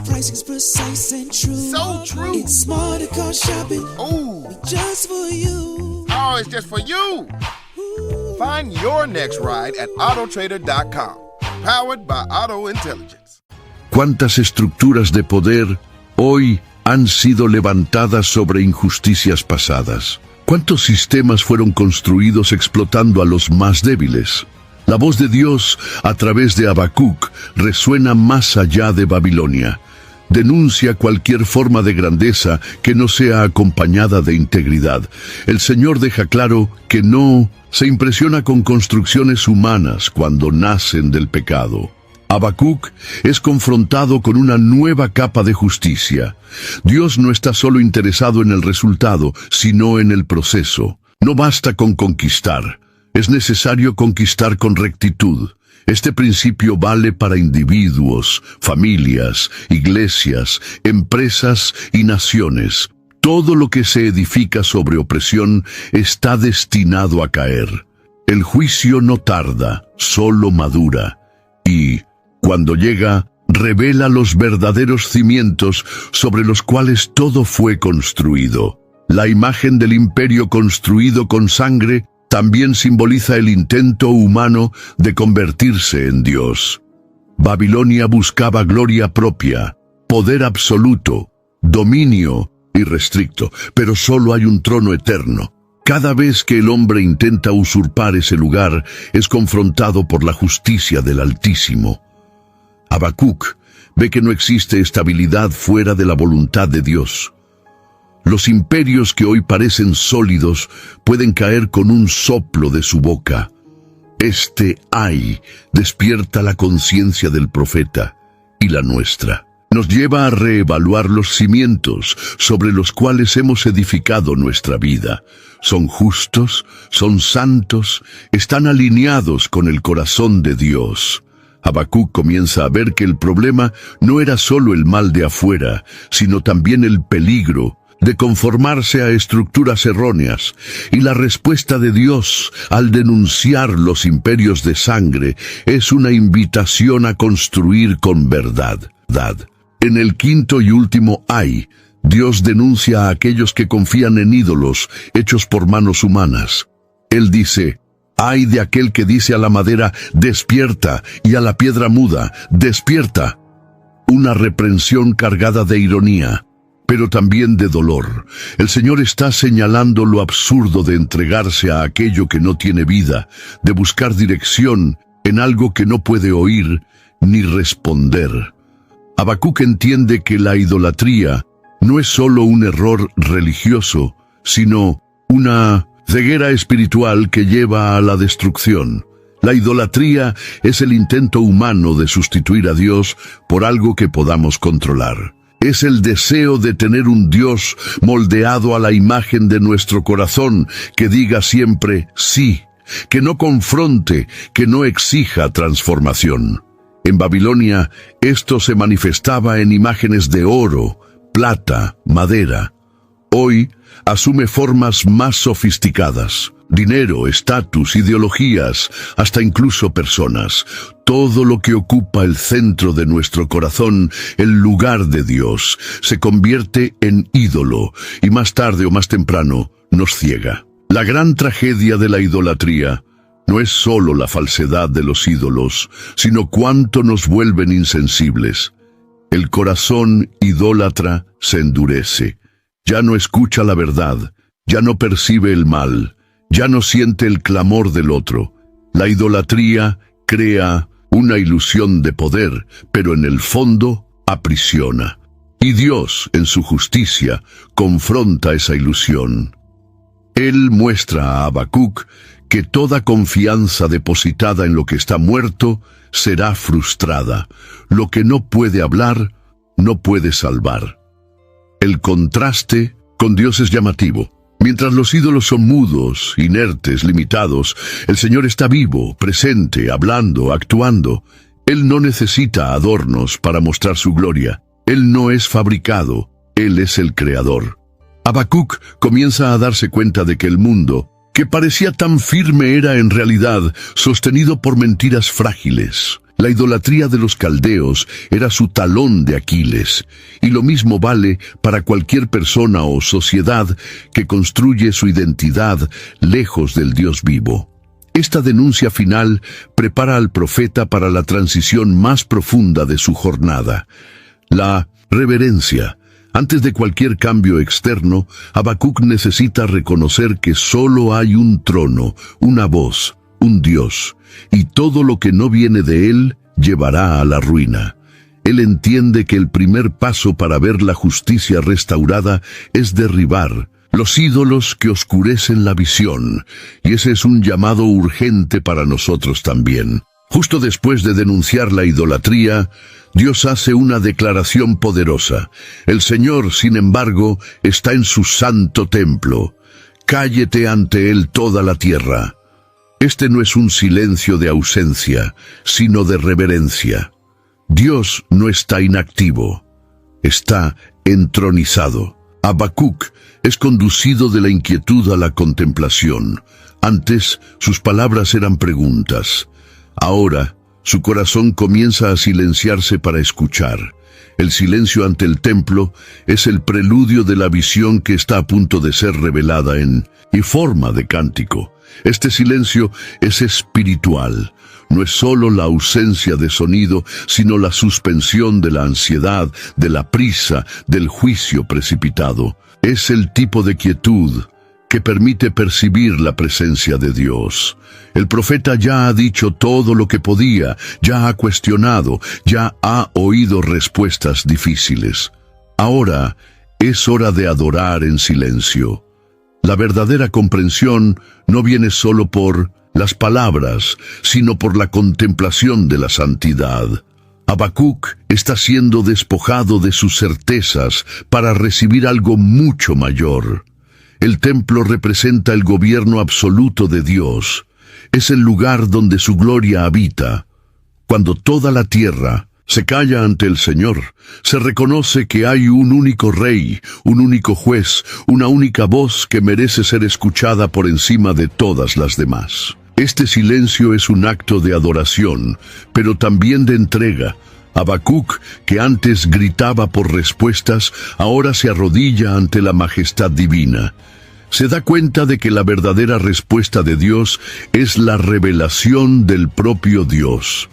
Pricing's precise and true. So true. It's smarter car shopping. Ooh. Just for you. Oh, it's just for you. Find your next ride at autotrader.com. Powered by Auto Intelligence. ¿Cuántas estructuras de poder hoy han sido levantadas sobre injusticias pasadas? ¿Cuántos sistemas fueron construidos explotando a los más débiles? La voz de Dios a través de Habacuc resuena más allá de Babilonia. Denuncia cualquier forma de grandeza que no sea acompañada de integridad. El Señor deja claro que no se impresiona con construcciones humanas cuando nacen del pecado. Habacuc es confrontado con una nueva capa de justicia. Dios no está solo interesado en el resultado, sino en el proceso. No basta con conquistar, es necesario conquistar con rectitud. Este principio vale para individuos, familias, iglesias, empresas y naciones. Todo lo que se edifica sobre opresión está destinado a caer. El juicio no tarda, solo madura. Y, cuando llega, revela los verdaderos cimientos sobre los cuales todo fue construido. La imagen del imperio construido con sangre también simboliza el intento humano de convertirse en Dios. Babilonia buscaba gloria propia, poder absoluto, dominio irrestricto, pero solo hay un trono eterno. Cada vez que el hombre intenta usurpar ese lugar, es confrontado por la justicia del Altísimo. Habacuc ve que no existe estabilidad fuera de la voluntad de Dios. Los imperios que hoy parecen sólidos pueden caer con un soplo de su boca. Este ay despierta la conciencia del profeta y la nuestra. Nos lleva a reevaluar los cimientos sobre los cuales hemos edificado nuestra vida. ¿Son justos? ¿Son santos? ¿Están alineados con el corazón de Dios? Habacuc comienza a ver que el problema no era solo el mal de afuera, sino también el peligro de conformarse a estructuras erróneas, y la respuesta de Dios al denunciar los imperios de sangre es una invitación a construir con verdad. En el quinto y último ay, Dios denuncia a aquellos que confían en ídolos hechos por manos humanas. Él dice: ay de aquel que dice a la madera, despierta, y a la piedra muda, despierta. Una reprensión cargada de ironía, pero también de dolor. El Señor está señalando lo absurdo de entregarse a aquello que no tiene vida, de buscar dirección en algo que no puede oír ni responder. Habacuc entiende que la idolatría no es solo un error religioso, sino una ceguera espiritual que lleva a la destrucción. La idolatría es el intento humano de sustituir a Dios por algo que podamos controlar. Es el deseo de tener un Dios moldeado a la imagen de nuestro corazón, que diga siempre sí, que no confronte, que no exija transformación. En Babilonia, esto se manifestaba en imágenes de oro, plata, madera. Hoy, asume formas más sofisticadas: dinero, estatus, ideologías, hasta incluso personas. Todo lo que ocupa el centro de nuestro corazón, el lugar de Dios, se convierte en ídolo y más tarde o más temprano nos ciega. La gran tragedia de la idolatría no es solo la falsedad de los ídolos, sino cuánto nos vuelven insensibles. El corazón idólatra se endurece. Ya no escucha la verdad, ya no percibe el mal, ya no siente el clamor del otro. La idolatría crea una ilusión de poder, pero en el fondo aprisiona. Y Dios, en su justicia, confronta esa ilusión. Él muestra a Habacuc que toda confianza depositada en lo que está muerto será frustrada. Lo que no puede hablar, no puede salvar. El contraste con Dios es llamativo. Mientras los ídolos son mudos, inertes, limitados, el Señor está vivo, presente, hablando, actuando. Él no necesita adornos para mostrar su gloria. Él no es fabricado, Él es el creador. Habacuc comienza a darse cuenta de que el mundo, que parecía tan firme, era en realidad sostenido por mentiras frágiles. La idolatría de los caldeos era su talón de Aquiles, y lo mismo vale para cualquier persona o sociedad que construye su identidad lejos del Dios vivo. Esta denuncia final prepara al profeta para la transición más profunda de su jornada, la reverencia. Antes de cualquier cambio externo, Habacuc necesita reconocer que solo hay un trono, una voz, un Dios, y todo lo que no viene de él llevará a la ruina. Él entiende que el primer paso para ver la justicia restaurada es derribar los ídolos que oscurecen la visión, y ese es un llamado urgente para nosotros también. Justo después de denunciar la idolatría, Dios hace una declaración poderosa. El Señor, sin embargo, está en su santo templo. Cállete ante Él toda la tierra. Este no es un silencio de ausencia, sino de reverencia. Dios no está inactivo, está entronizado. Habacuc es conducido de la inquietud a la contemplación. Antes, sus palabras eran preguntas. Ahora, su corazón comienza a silenciarse para escuchar. El silencio ante el templo es el preludio de la visión que está a punto de ser revelada en forma de cántico. Este silencio es espiritual. No es solo la ausencia de sonido, sino la suspensión de la ansiedad, de la prisa, del juicio precipitado. Es el tipo de quietud que permite percibir la presencia de Dios. El profeta ya ha dicho todo lo que podía, ya ha cuestionado, ya ha oído respuestas difíciles. Ahora es hora de adorar en silencio. La verdadera comprensión no viene solo por las palabras, sino por la contemplación de la santidad. Habacuc está siendo despojado de sus certezas para recibir algo mucho mayor. El templo representa el gobierno absoluto de Dios. Es el lugar donde su gloria habita. Cuando toda la tierra se calla ante el Señor, se reconoce que hay un único rey, un único juez, una única voz que merece ser escuchada por encima de todas las demás. Este silencio es un acto de adoración, pero también de entrega. Habacuc, que antes gritaba por respuestas, ahora se arrodilla ante la majestad divina. Se da cuenta de que la verdadera respuesta de Dios es la revelación del propio Dios.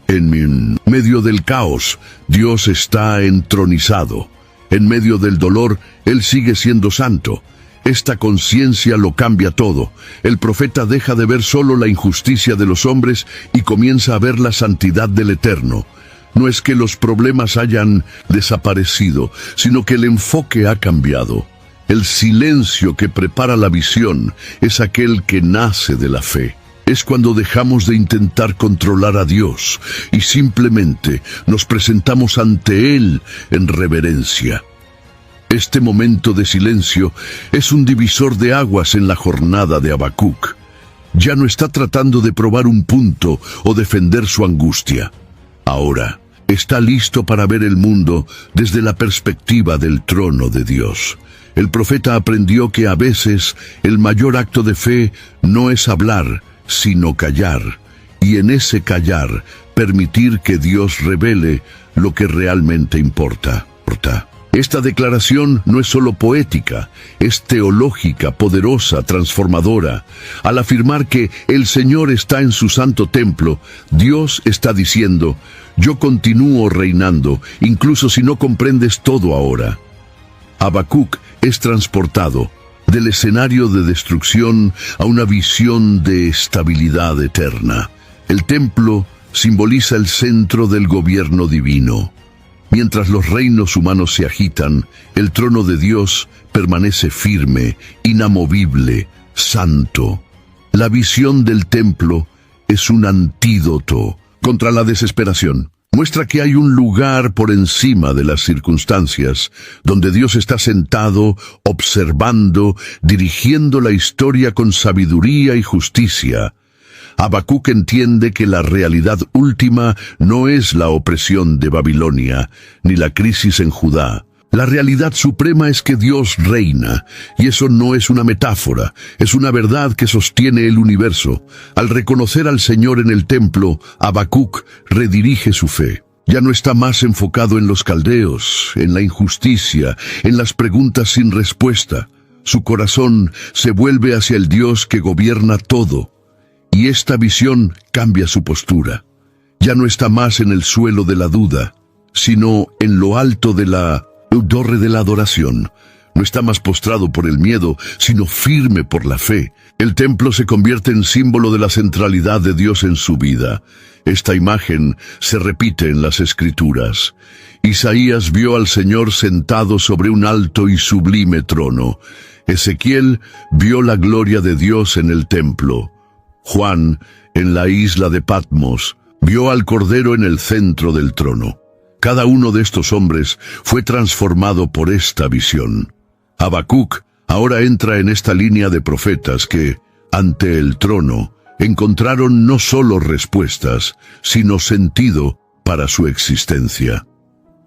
En medio del caos, Dios está entronizado. En medio del dolor, Él sigue siendo santo. Esta conciencia lo cambia todo. El profeta deja de ver solo la injusticia de los hombres y comienza a ver la santidad del Eterno. No es que los problemas hayan desaparecido, sino que el enfoque ha cambiado. El silencio que prepara la visión es aquel que nace de la fe. Es cuando dejamos de intentar controlar a Dios y simplemente nos presentamos ante Él en reverencia. Este momento de silencio es un divisor de aguas en la jornada de Habacuc. Ya no está tratando de probar un punto o defender su angustia. Ahora está listo para ver el mundo desde la perspectiva del trono de Dios. El profeta aprendió que a veces el mayor acto de fe no es hablar, sino callar, y en ese callar permitir que Dios revele lo que realmente importa. Esta declaración no es solo poética, es teológica, poderosa, transformadora. Al afirmar que el Señor está en su santo templo, Dios está diciendo: yo continúo reinando, incluso si no comprendes todo ahora. Habacuc es transportado del escenario de destrucción a una visión de estabilidad eterna. El templo simboliza el centro del gobierno divino. Mientras los reinos humanos se agitan, el trono de Dios permanece firme, inamovible, santo. La visión del templo es un antídoto contra la desesperación. Muestra que hay un lugar por encima de las circunstancias, donde Dios está sentado, observando, dirigiendo la historia con sabiduría y justicia. Habacuc entiende que la realidad última no es la opresión de Babilonia, ni la crisis en Judá. La realidad suprema es que Dios reina, y eso no es una metáfora, es una verdad que sostiene el universo. Al reconocer al Señor en el templo, Habacuc redirige su fe. Ya no está más enfocado en los caldeos, en la injusticia, en las preguntas sin respuesta. Su corazón se vuelve hacia el Dios que gobierna todo, y esta visión cambia su postura. Ya no está más en el suelo de la duda, sino en lo alto de la torre de la adoración. No está más postrado por el miedo, sino firme por la fe. El templo se convierte en símbolo de la centralidad de Dios en su vida. Esta imagen se repite en las Escrituras. Isaías vio al Señor sentado sobre un alto y sublime trono. Ezequiel vio la gloria de Dios en el templo. Juan, en la isla de Patmos, vio al Cordero en el centro del trono. Cada uno de estos hombres fue transformado por esta visión. Habacuc ahora entra en esta línea de profetas que, ante el trono, encontraron no solo respuestas, sino sentido para su existencia.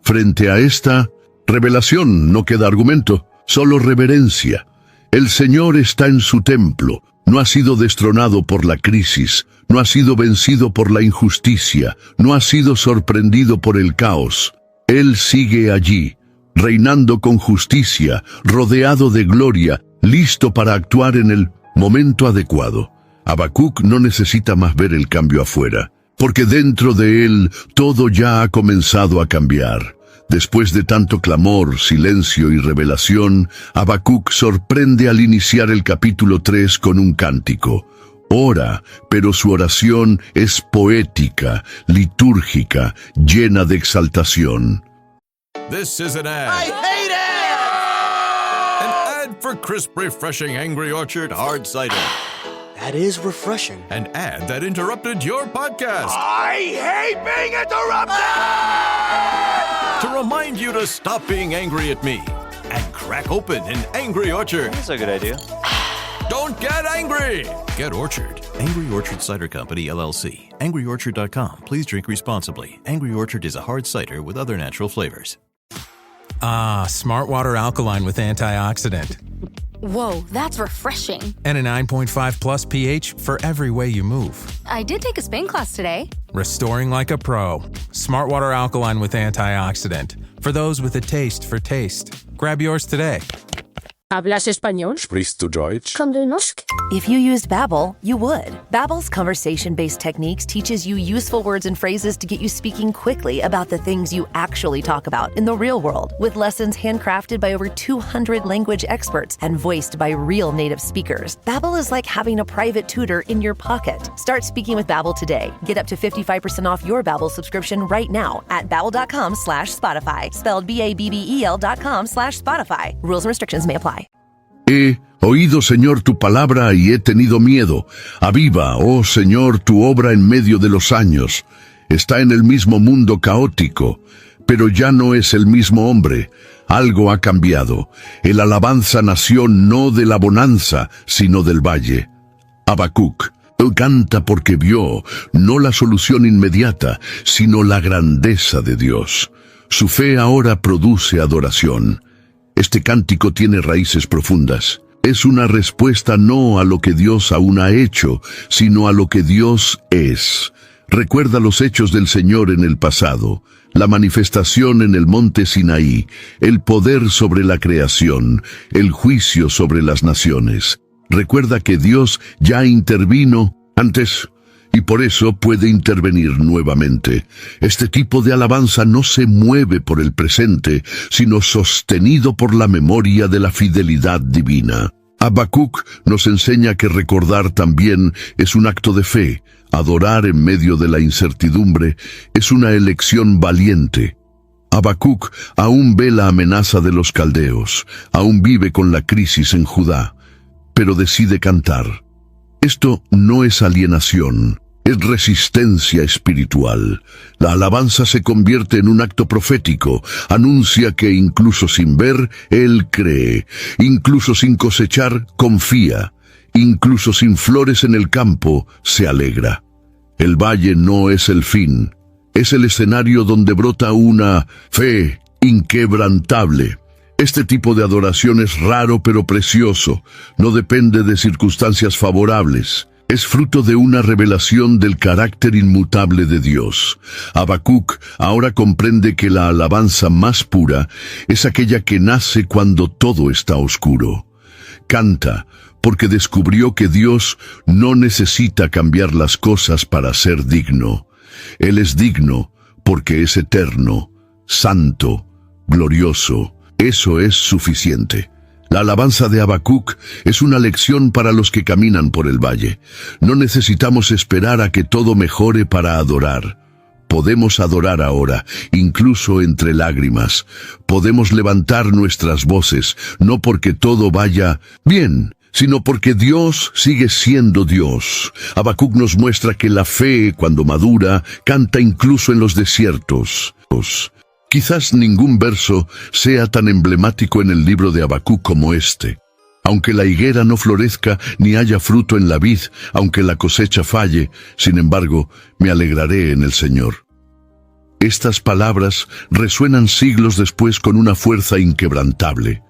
Frente a esta revelación no queda argumento, solo reverencia. El Señor está en su templo, no ha sido destronado por la crisis, no ha sido vencido por la injusticia, no ha sido sorprendido por el caos. Él sigue allí, reinando con justicia, rodeado de gloria, listo para actuar en el momento adecuado. Habacuc no necesita más ver el cambio afuera, porque dentro de él todo ya ha comenzado a cambiar. Después de tanto clamor, silencio y revelación, Habacuc sorprende al iniciar el capítulo 3 con un cántico. Ora, pero su oración es poética, litúrgica, llena de exaltación. This is an ad. I hate it! An ad for crisp, refreshing Angry Orchard hard cider. That is refreshing. An ad that interrupted your podcast. I hate being interrupted! To remind you to stop being angry at me and crack open an Angry Orchard. That's a good idea. Don't get angry! Get Orchard. Angry Orchard Cider Company, LLC. AngryOrchard.com. Please drink responsibly. Angry Orchard is a hard cider with other natural flavors. Ah, Smart Water Alkaline with antioxidant. Whoa, that's refreshing. And a 9.5 plus pH for every way you move. I did take a Spain class today. Restoring like a pro. Smart Water Alkaline with antioxidant. For those with a taste for taste. Grab yours today. ¿Hablas español? Sprichst du Deutsch? If you used Babbel, you would. Babbel's conversation-based techniques teaches you useful words and phrases to get you speaking quickly about the things you actually talk about in the real world, with lessons handcrafted by over 200 language experts and voiced by real native speakers. Babbel is like having a private tutor in your pocket. Start speaking with Babbel today. Get up to 55% off your Babbel subscription right now at babbel.com/Spotify. Spelled BABBEL.com/Spotify. Rules and restrictions may apply. He oído, Señor, tu palabra y he tenido miedo. Aviva, oh Señor, tu obra en medio de los años. Está en el mismo mundo caótico, pero ya no es el mismo hombre. Algo ha cambiado. El alabanza nació no de la bonanza, sino del valle. Habacuc canta porque vio no la solución inmediata, sino la grandeza de Dios. Su fe ahora produce adoración. Este cántico tiene raíces profundas. Es una respuesta no a lo que Dios aún ha hecho, sino a lo que Dios es. Recuerda los hechos del Señor en el pasado, la manifestación en el monte Sinaí, el poder sobre la creación, el juicio sobre las naciones. Recuerda que Dios ya intervino antes y por eso puede intervenir nuevamente. Este tipo de alabanza no se mueve por el presente, sino sostenido por la memoria de la fidelidad divina. Habacuc nos enseña que recordar también es un acto de fe. Adorar en medio de la incertidumbre es una elección valiente. Habacuc aún ve la amenaza de los caldeos, aún vive con la crisis en Judá, pero decide cantar. Esto no es alienación, es resistencia espiritual. La alabanza se convierte en un acto profético, anuncia que incluso sin ver, Él cree, incluso sin cosechar, confía, incluso sin flores en el campo, se alegra. El valle no es el fin, es el escenario donde brota una fe inquebrantable. Este tipo de adoración es raro pero precioso, no depende de circunstancias favorables. Es fruto de una revelación del carácter inmutable de Dios. Habacuc ahora comprende que la alabanza más pura es aquella que nace cuando todo está oscuro. Canta, porque descubrió que Dios no necesita cambiar las cosas para ser digno. Él es digno porque es eterno, santo, glorioso. Eso es suficiente. La alabanza de Habacuc es una lección para los que caminan por el valle. No necesitamos esperar a que todo mejore para adorar. Podemos adorar ahora, incluso entre lágrimas. Podemos levantar nuestras voces, no porque todo vaya bien, sino porque Dios sigue siendo Dios. Habacuc nos muestra que la fe, cuando madura, canta incluso en los desiertos. Quizás ningún verso sea tan emblemático en el libro de Habacuc como este. Aunque la higuera no florezca ni haya fruto en la vid, aunque la cosecha falle, sin embargo, me alegraré en el Señor. Estas palabras resuenan siglos después con una fuerza inquebrantable.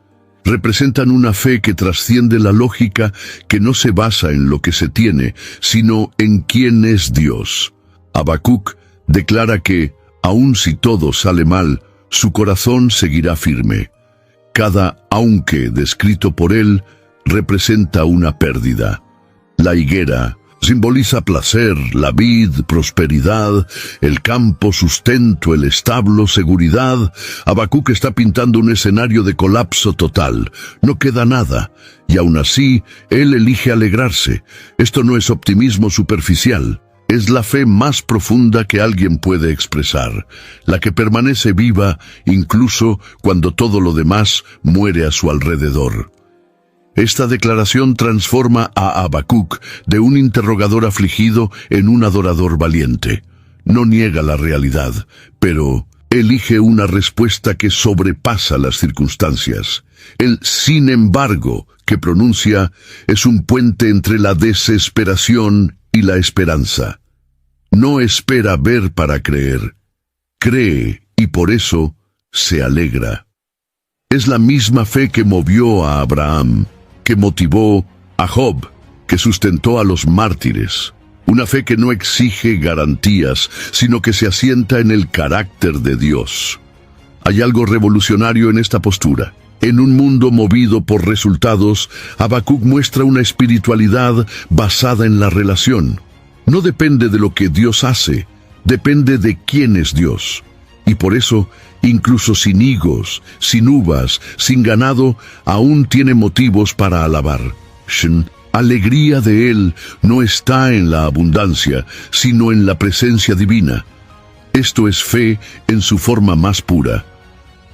Representan una fe que trasciende la lógica, que no se basa en lo que se tiene, sino en quién es Dios. Habacuc declara que, aun si todo sale mal, su corazón seguirá firme. Cada aunque descrito por él representa una pérdida. La higuera simboliza placer, la vid, prosperidad, el campo, sustento, el establo, seguridad. Habacuc está pintando un escenario de colapso total. No queda nada, y aún así, él elige alegrarse. Esto no es optimismo superficial. Es la fe más profunda que alguien puede expresar, la que permanece viva incluso cuando todo lo demás muere a su alrededor. Esta declaración transforma a Habacuc de un interrogador afligido en un adorador valiente. No niega la realidad, pero elige una respuesta que sobrepasa las circunstancias. El sin embargo que pronuncia es un puente entre la desesperación y la esperanza. No espera ver para creer. Cree y por eso se alegra. Es la misma fe que movió a Abraham, que motivó a Job, que sustentó a los mártires. Una fe que no exige garantías, sino que se asienta en el carácter de Dios. Hay algo revolucionario en esta postura. En un mundo movido por resultados, Habacuc muestra una espiritualidad basada en la relación. No depende de lo que Dios hace, depende de quién es Dios. Y por eso, incluso sin higos, sin uvas, sin ganado, aún tiene motivos para alabar. Alegría de él no está en la abundancia, sino en la presencia divina. Esto es fe en su forma más pura.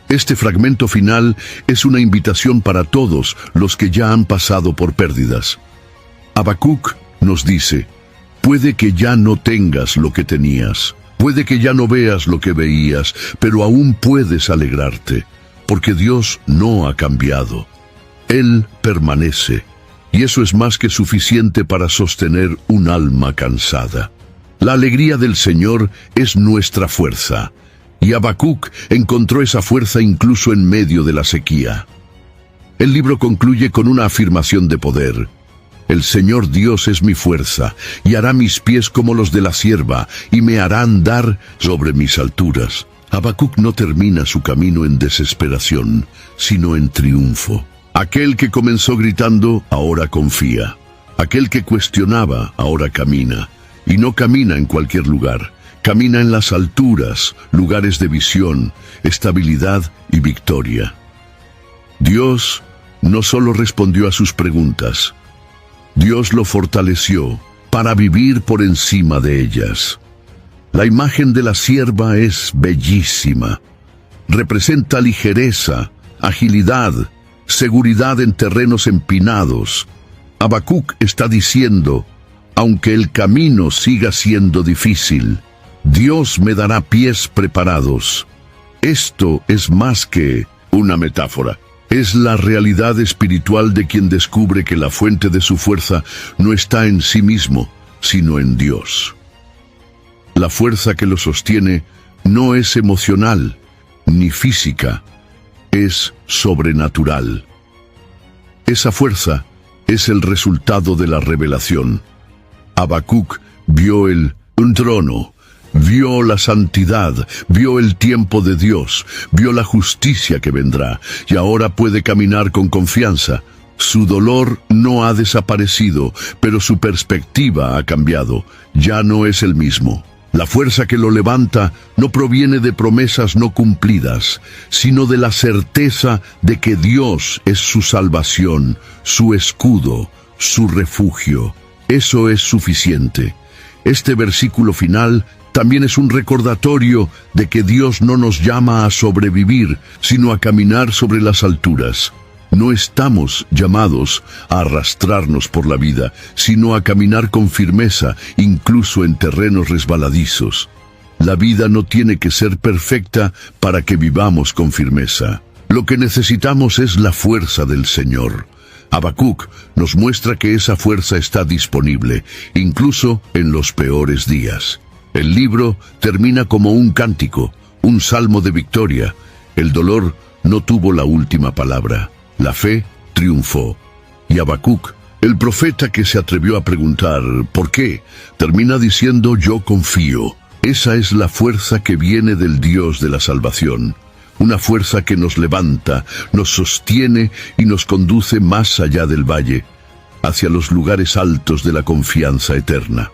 Este fragmento final es una invitación para todos los que ya han pasado por pérdidas. Habacuc nos dice, puede que ya no tengas lo que tenías, puede que ya no veas lo que veías, pero aún puedes alegrarte, porque Dios no ha cambiado. Él permanece, y eso es más que suficiente para sostener un alma cansada. La alegría del Señor es nuestra fuerza. Y Habacuc encontró esa fuerza incluso en medio de la sequía. El libro concluye con una afirmación de poder. El Señor Dios es mi fuerza, y hará mis pies como los de la sierva, y me hará andar sobre mis alturas. Habacuc no termina su camino en desesperación, sino en triunfo. Aquel que comenzó gritando, ahora confía. Aquel que cuestionaba, ahora camina. Y no camina en cualquier lugar. Camina en las alturas, lugares de visión, estabilidad y victoria. Dios no solo respondió a sus preguntas, Dios lo fortaleció para vivir por encima de ellas. La imagen de la sierva es bellísima. Representa ligereza, agilidad, seguridad en terrenos empinados. Habacuc está diciendo, aunque el camino siga siendo difícil, Dios me dará pies preparados. Esto es más que una metáfora. Es la realidad espiritual de quien descubre que la fuente de su fuerza no está en sí mismo, sino en Dios. La fuerza que lo sostiene no es emocional ni física, es sobrenatural. Esa fuerza es el resultado de la revelación. Habacuc vio un trono, vio la santidad, vio el tiempo de Dios, vio la justicia que vendrá, y ahora puede caminar con confianza. Su dolor no ha desaparecido, pero su perspectiva ha cambiado. Ya no es el mismo. La fuerza que lo levanta no proviene de promesas no cumplidas, sino de la certeza de que Dios es su salvación, su escudo, su refugio. Eso es suficiente. Este versículo final también es un recordatorio de que Dios no nos llama a sobrevivir, sino a caminar sobre las alturas. No estamos llamados a arrastrarnos por la vida, sino a caminar con firmeza, incluso en terrenos resbaladizos. La vida no tiene que ser perfecta para que vivamos con firmeza. Lo que necesitamos es la fuerza del Señor. Habacuc nos muestra que esa fuerza está disponible, incluso en los peores días. El libro termina como un cántico, un salmo de victoria. El dolor no tuvo la última palabra. La fe triunfó. Y Habacuc, el profeta que se atrevió a preguntar ¿por qué?, termina diciendo yo confío. Esa es la fuerza que viene del Dios de la salvación. Una fuerza que nos levanta, nos sostiene y nos conduce más allá del valle, hacia los lugares altos de la confianza eterna.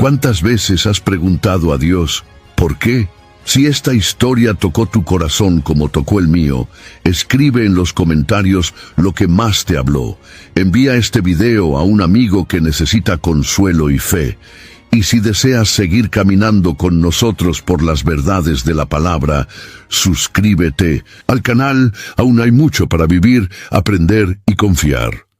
¿Cuántas veces has preguntado a Dios ¿por qué? Si esta historia tocó tu corazón como tocó el mío, escribe en los comentarios lo que más te habló. Envía este video a un amigo que necesita consuelo y fe. Y si deseas seguir caminando con nosotros por las verdades de la palabra, suscríbete al canal. Aún hay mucho para vivir, aprender y confiar.